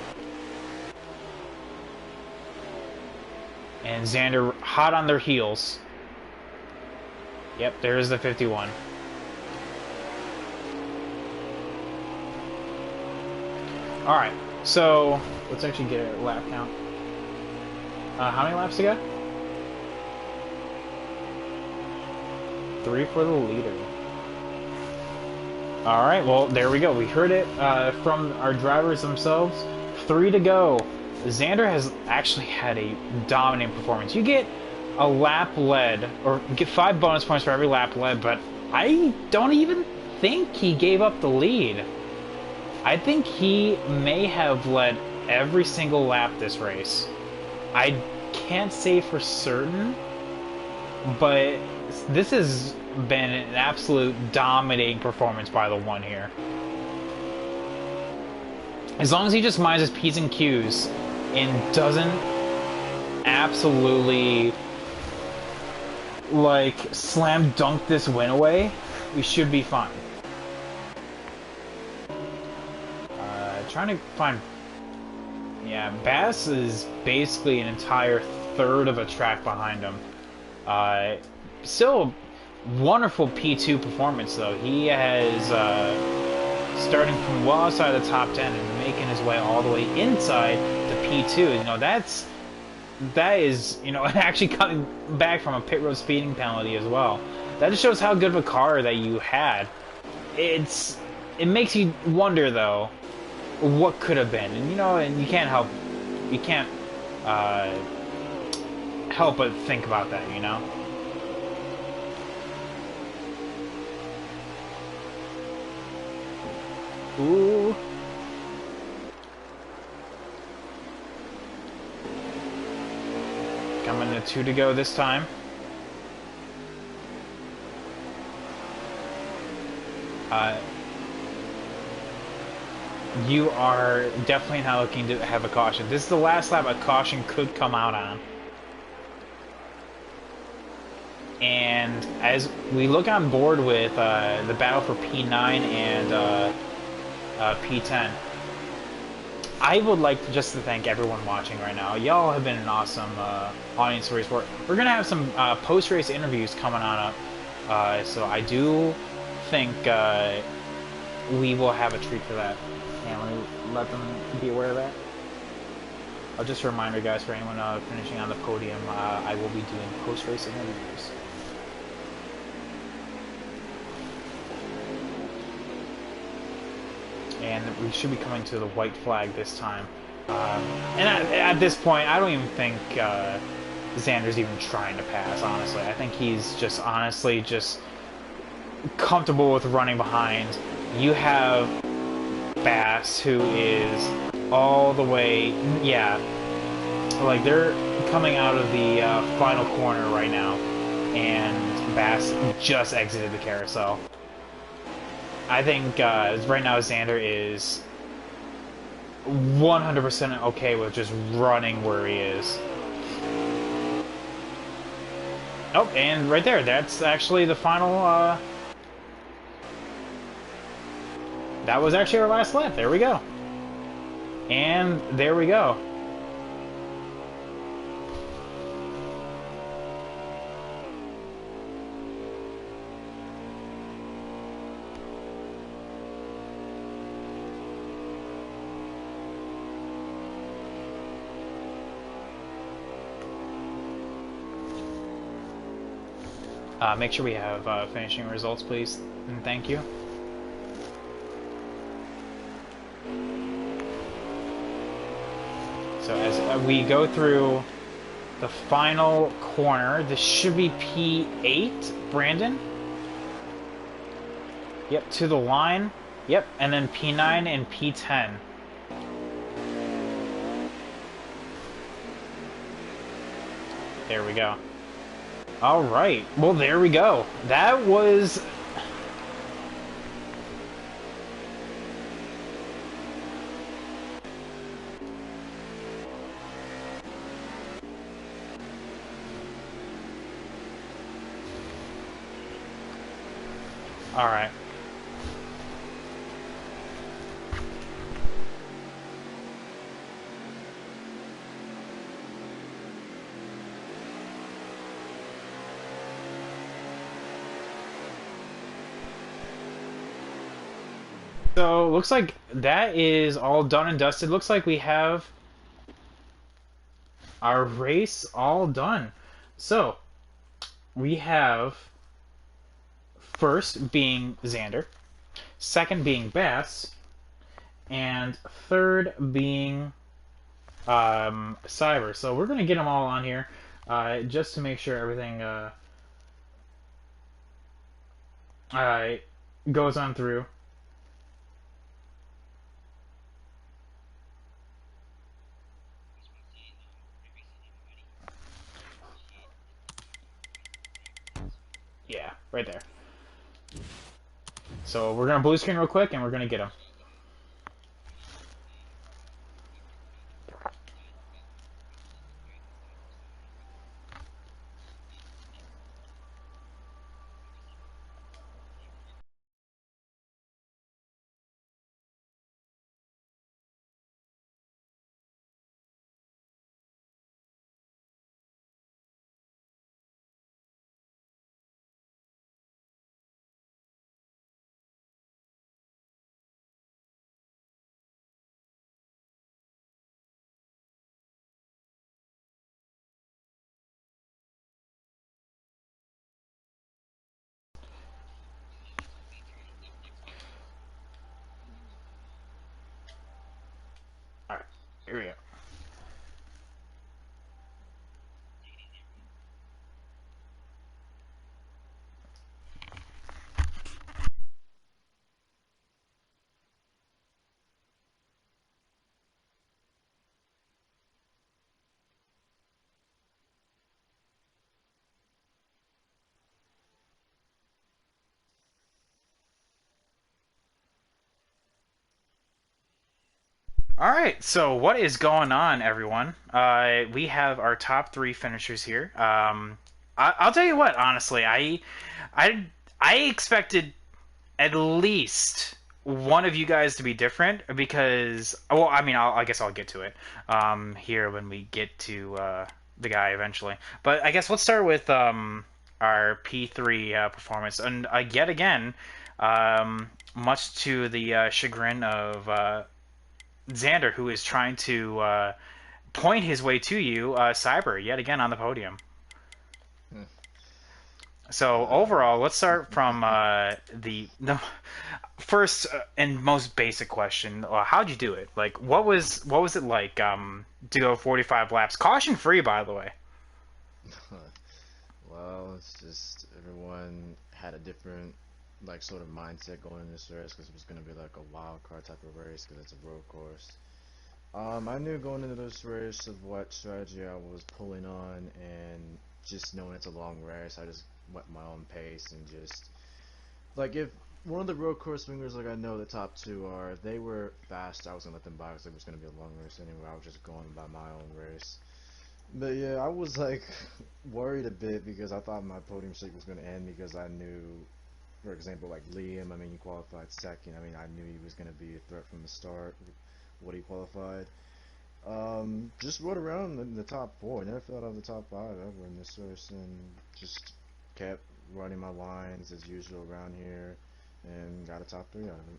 And Xander hot on their heels. Yep, there's the 51. Alright, so let's actually get a lap count. How many laps to go? 3 for the leader. Alright, well, there we go. We heard it from our drivers themselves. 3 to go. Xander has actually had a dominant performance. You get a lap led, or get 5 bonus points for every lap led, but I don't even think he gave up the lead. I think he may have led every single lap this race. I can't say for certain, but this has been an absolute dominating performance by the one here. As long as he just minds his P's and Q's and doesn't absolutely like slam dunk this win away, we should be fine. Trying to find... Yeah, Bass is basically an entire third of a track behind him. Still a wonderful P2 performance, though. He has, starting from well outside the top 10 and making his way all the way inside the P2. You know, that is, you know, actually coming back from a pit road speeding penalty as well. That just shows how good of a car that you had. It makes you wonder, though, what could have been. And, you know, and you can't help but think about that, you know? Ooh. Coming to 2 to go this time. You are definitely not looking to have a caution. This is the last lap a caution could come out on. And as we look on board with the battle for P9 and P10, I would like just to thank everyone watching right now. Y'all have been an awesome audience for sport. We're going to have some post-race interviews coming on up. So I do think we will have a treat for that. And let me let them be aware of that. Just a reminder, guys, for anyone finishing on the podium, I will be doing post-race interviews. And we should be coming to the white flag this time. And at this point, I don't even think Xander's even trying to pass, honestly. I think he's just honestly just comfortable with running behind. You have Bass, who is all the way, yeah, like they're coming out of the final corner right now, and Bass just exited the carousel. I think right now Xander is 100% okay with just running where he is. Oh, and right there, that's actually the final, that was actually our last lap. There we go. And there we go. Make sure we have finishing results, please, and thank you. So as we go through the final corner, this should be P8, Brandon. Yep, to the line. Yep, and then P9 and P10. There we go. All right. Well, there we go. That was... All right. So, looks like that is all done and dusted. Looks like we have our race all done. So, we have first being Xander, second being Bass, and third being Cyber. So we're gonna get them all on here just to make sure everything uh, goes on through. Yeah, right there. So we're gonna blue screen real quick, and we're gonna get them. All right, here we go. All right, so what is going on, everyone? We have our top three finishers here. I'll tell you what, honestly, I, I expected at least one of you guys to be different because, well, I mean, I guess I'll get to it here when we get to the guy eventually. But I guess let's start with our P3 performance, and yet again, much to the chagrin of Xander, who is trying to point his way to you, Cyber, yet again on the podium. Hmm. So overall, let's start from the no, first and most basic question. How'd you do it? Like, what was it like to go 45 laps, caution free, by the way? Well, it's just everyone had a different like sort of mindset going in this race because it was going to be like a wild card type of race because it's a road course. I knew going into this race of what strategy I was pulling on, and just knowing it's a long race, I just went my own pace and just like one of the road course wingers, like I know the top two are, they were fast. I was gonna let them by because it was gonna be a long race anyway. I was just going by my own race. But yeah, I was like worried a bit because I thought my podium streak was gonna end because I knew, for example, like Liam. I mean, he qualified second. I mean, I knew he was gonna be a threat from the start. What he qualified. Just rode around in the top four. Never fell out of the top five ever in this race, and just kept running my lines as usual around here, and got a top three out of it.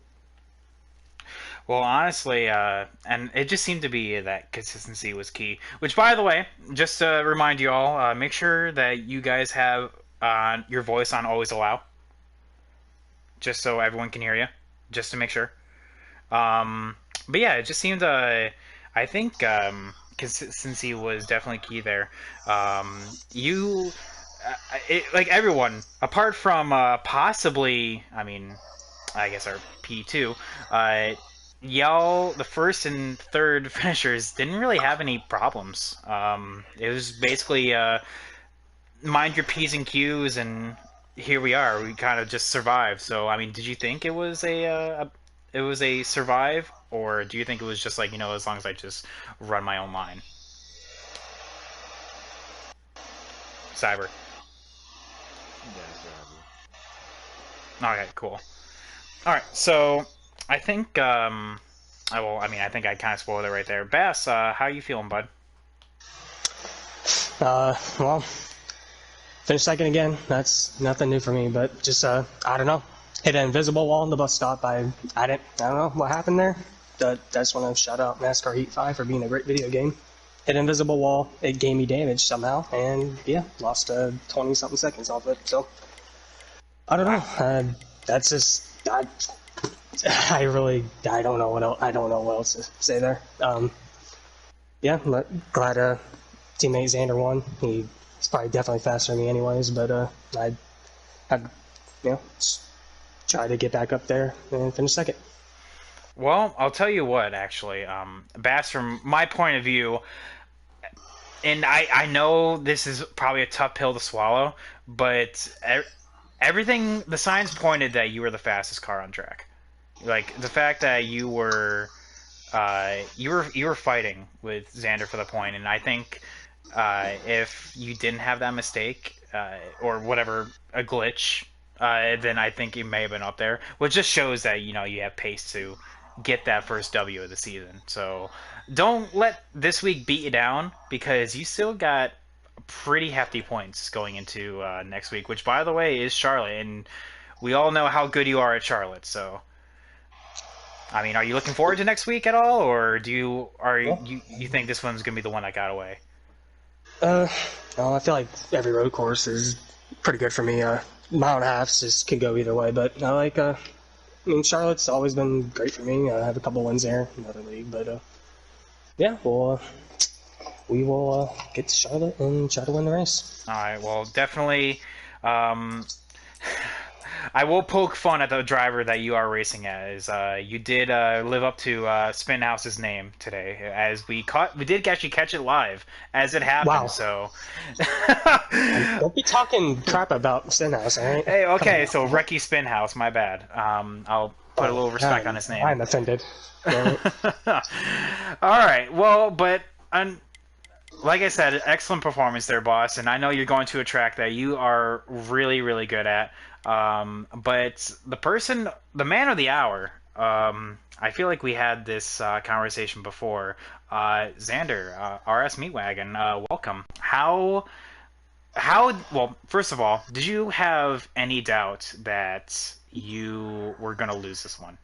Well, honestly, and it just seemed to be that consistency was key. Which, by the way, just to remind you all, make sure that you guys have your voice on always allow, just so everyone can hear you, just to make sure. Um, but yeah, it just seemed. I think consistency was definitely key there. You, like everyone, apart from possibly, I mean, I guess our P2, uh, y'all, the first and third finishers didn't really have any problems. It was basically mind your P's and Q's, and here we are. We kind of just survived. So, I mean, did you think it was a survive, or do you think it was just like as long as I just run my own line, Cyber? Yeah, so happy. Okay, cool. All right, so I think I mean, I think I kind of spoiled it right there. Bass, how you feeling, bud? Well, finished second again. That's nothing new for me, but just, I don't know. Hit an invisible wall in the bus stop. I don't know what happened there. I just want to shout out NASCAR Heat 5 for being a great video game. Hit an invisible wall. It gave me damage somehow, and yeah, lost 20-something seconds off it. So, I don't know. That's just, I don't know what else, I don't know what else to say there. Yeah, glad teammate Xander won. He's probably definitely faster than me anyways, but I'd try to get back up there and finish second. Well, I'll tell you what, actually, Bass, from my point of view, and I know this is probably a tough pill to swallow, but everything, the signs pointed that you were the fastest car on track. Like the fact that you were fighting with Xander for the point, and I think if you didn't have that mistake or whatever a glitch, then I think you may have been up there, which just shows that you have pace to get that first W of the season. So don't let this week beat you down because you still got pretty hefty points going into next week, which by the way is Charlotte, and we all know how good you are at Charlotte. So I mean, are you looking forward to next week at all, or you think this one's gonna be the one that got away? Well, I feel like every road course is pretty good for me. Mile and a half just can go either way, but I mean, Charlotte's always been great for me. I have a couple wins there in another league, but yeah, we will get to Charlotte and try to win the race. All right. Well, definitely. Um, I will poke fun at the driver that you are racing as. You did live up to Spinhouse's name today, as we did actually catch it live as it happened. Wow. So Don't be talking crap about Stenhouse, all right? hey, okay, so Recky Spinhouse, my bad. I'll put a little respect on his name. I'm offended. All right. Well, but like I said, excellent performance there, boss. And I know you're going to a track that you are really, really good at. But the man of the hour, I feel like we had this conversation before. Xander, RS Meatwagon, welcome. Well, first of all, did you have any doubt that you were going to lose this one?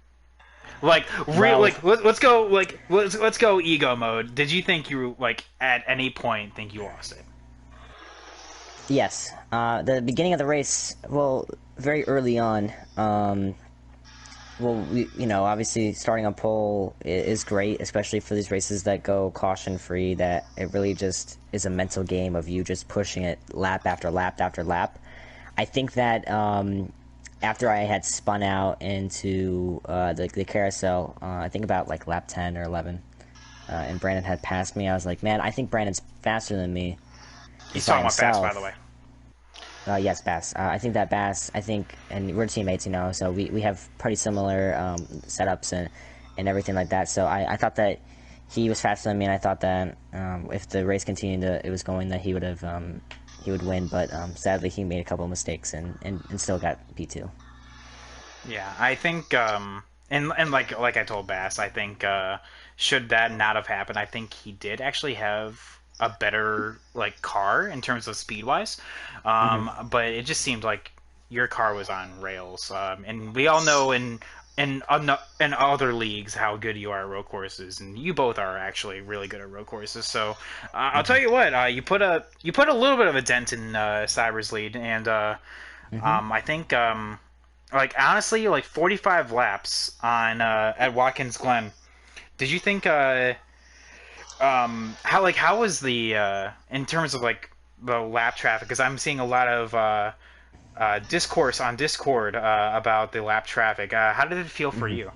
Like, let's go ego mode. Did you think you like at any point think you lost it? Yes. The beginning of the race, well, very early on, obviously starting on pole is great, especially for these races that go caution-free, that it really just is a mental game of you just pushing it lap after lap after lap. I think that after I had spun out into the carousel, I think about like lap 10 or 11, and Brandon had passed me, I was like, man, I think Brandon's faster than me. He's talking about fast, by the way. Yes, Bass. I think that Bass, and we're teammates, you know, so we have pretty similar setups and everything like that. So I thought that he was faster than me, and I thought that if the race continued, it was going, that he would win. But sadly, he made a couple of mistakes and still got P2. Yeah, I think, and like I told Bass, I think should that not have happened, I think he did actually have a better like car in terms of speed wise, but it just seemed like your car was on rails, and we all know in other leagues how good you are at road courses, and you both are actually really good at road courses. So I'll tell you what, you put a little bit of a dent in Cyber's lead, and I think. Like honestly, like 45 laps on at Watkins Glen. Did you think how was the in terms of like the lap traffic? Because I'm seeing a lot of discourse on Discord about the lap traffic. How did it feel for you?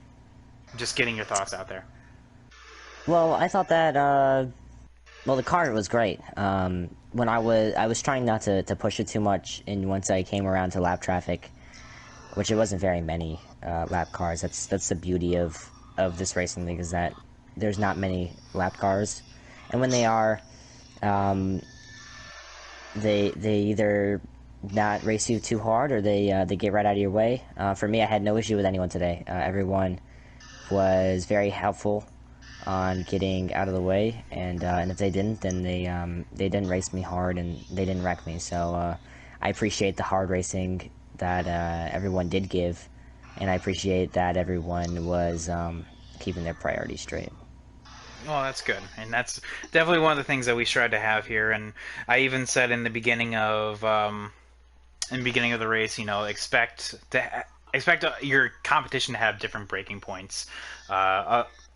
Just getting your thoughts out there. Well, I thought that well, the car was great. When I was trying not to push it too much, and once I came around to lap traffic, which it wasn't very many lap cars. That's the beauty of this racing league, is that there's not many lap cars, and when they are, they either not race you too hard, or they get right out of your way. For me, I had no issue with anyone today. Everyone was very helpful on getting out of the way, and if they didn't, then they didn't race me hard, and they didn't wreck me. So I appreciate the hard racing that everyone did give, and I appreciate that everyone was keeping their priorities straight. Well, that's good, and that's definitely one of the things that we strive to have here. And I even said in the beginning of the race, you know, expect your competition to have different breaking points.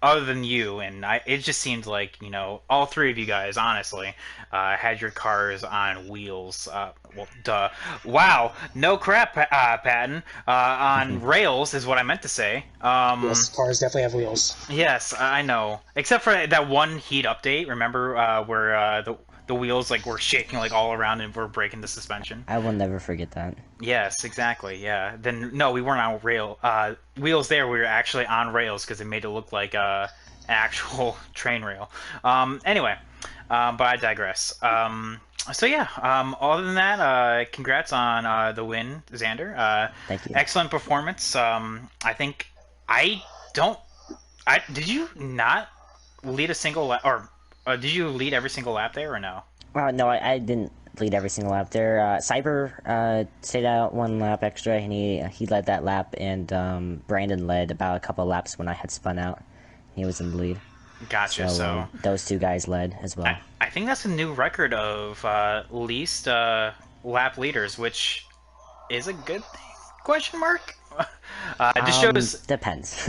Other than you, and it just seemed like, you know, all three of you guys, honestly, had your cars on wheels. Well, duh. Wow, no crap, Patton. On rails is what I meant to say. Yes, cars definitely have wheels. Yes, I know. Except for that one heat update. Remember where the wheels like were shaking like all around and were breaking the suspension? I will never forget that. Yes, exactly. Yeah. Then no, we weren't on wheels there. We were actually on rails because it made it look like an actual train rail. Anyway, but I digress. So yeah. Other than that, congrats on the win, Xander. Thank you. Excellent performance. I think did you not lead a single lap, or did you lead every single lap there, or no? No, I didn't lead every single lap there. Cyber stayed out one lap extra, and he led that lap, and Brandon led about a couple of laps when I had spun out. He was in the lead. Gotcha. So those two guys led as well. I think that's a new record of least lap leaders, which is a good thing? Question mark. It just shows depends.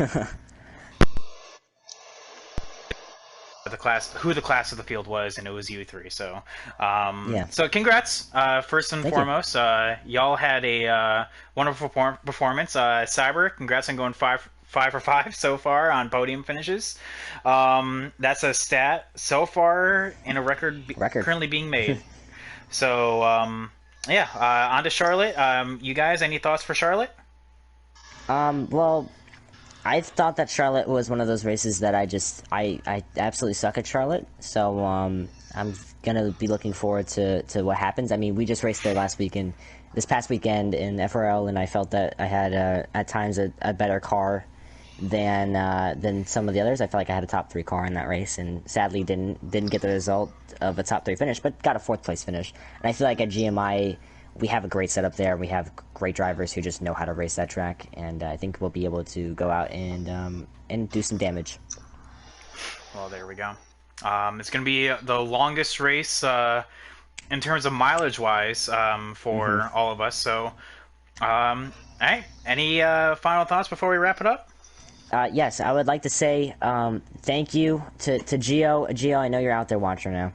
who the class of the field was, and it was you three. So yeah. So congrats, first and foremost. Y'all had a wonderful performance. Cyber, congrats on going five for five so far on podium finishes. That's a stat so far in a record. Currently being made. So yeah, on to Charlotte. You guys, any thoughts for Charlotte? Well, I thought that Charlotte was one of those races that I absolutely suck at Charlotte. So I'm gonna be looking forward to what happens. I mean, we just raced there this past weekend in FRL, and I felt that I had at times a better car than some of the others. I felt like I had a top 3 car in that race, and sadly didn't get the result of a top 3 finish, but got a 4th place finish. And I feel like at GMI we have a great setup there. We have great drivers who just know how to race that track, and I think we'll be able to go out and do some damage. Well, there we go. It's going to be the longest race in terms of mileage-wise for all of us. So, hey, any final thoughts before we wrap it up? Yes, I would like to say thank you to Gio. Gio, I know you're out there watching now.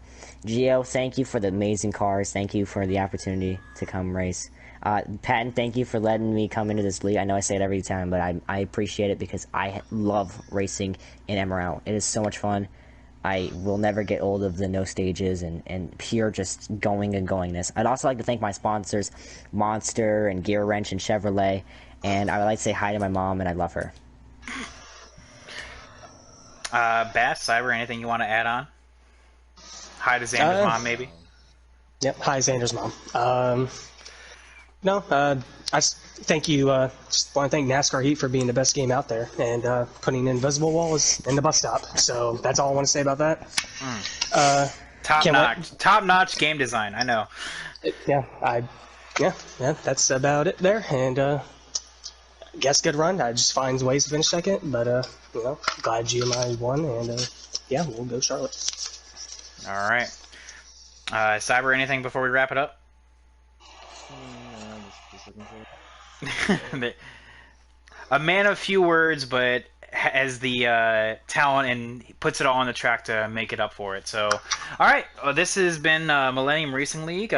Gio, thank you for the amazing cars. Thank you for the opportunity to come race. Patton, thank you for letting me come into this league. I know I say it every time, but I appreciate it because I love racing in MRL. It is so much fun. I will never get old of the no stages and pure just going and goingness. I'd also like to thank my sponsors, Monster and Gear Wrench and Chevrolet, and I would like to say hi to my mom, and I love her. Bass, Cyber, anything you want to add on? Hi to Xander's mom, maybe? Yep. Hi, Xander's mom. No, thank you. Just want to thank NASCAR Heat for being the best game out there and putting Invisible Walls in the bus stop. So that's all I want to say about that. Top notch game design. I know. Yeah, that's about it there. And guess good run. I just finds ways to finish second, but glad GMI won, and yeah, we'll go Charlotte. All right. Cyber, anything before we wrap it up? Just looking for it. A man of few words, but has the talent and puts it all on the track to make it up for it. So, all right, this has been Millennium Racing League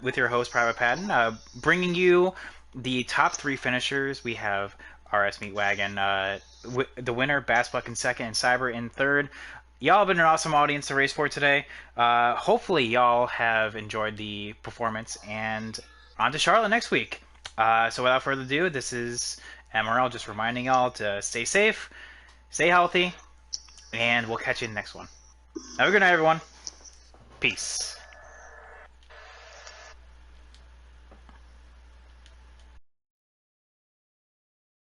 with your host, Private Patton, bringing you the top 3 finishers. We have RS Meatwagon, the winner, Bassbuck in second, and Cyber in third. Y'all have been an awesome audience to race for today. Hopefully, y'all have enjoyed the performance, and on to Charlotte next week. So without further ado, this is MRL just reminding y'all to stay safe, stay healthy, and we'll catch you in the next one. Have a good night, everyone. Peace.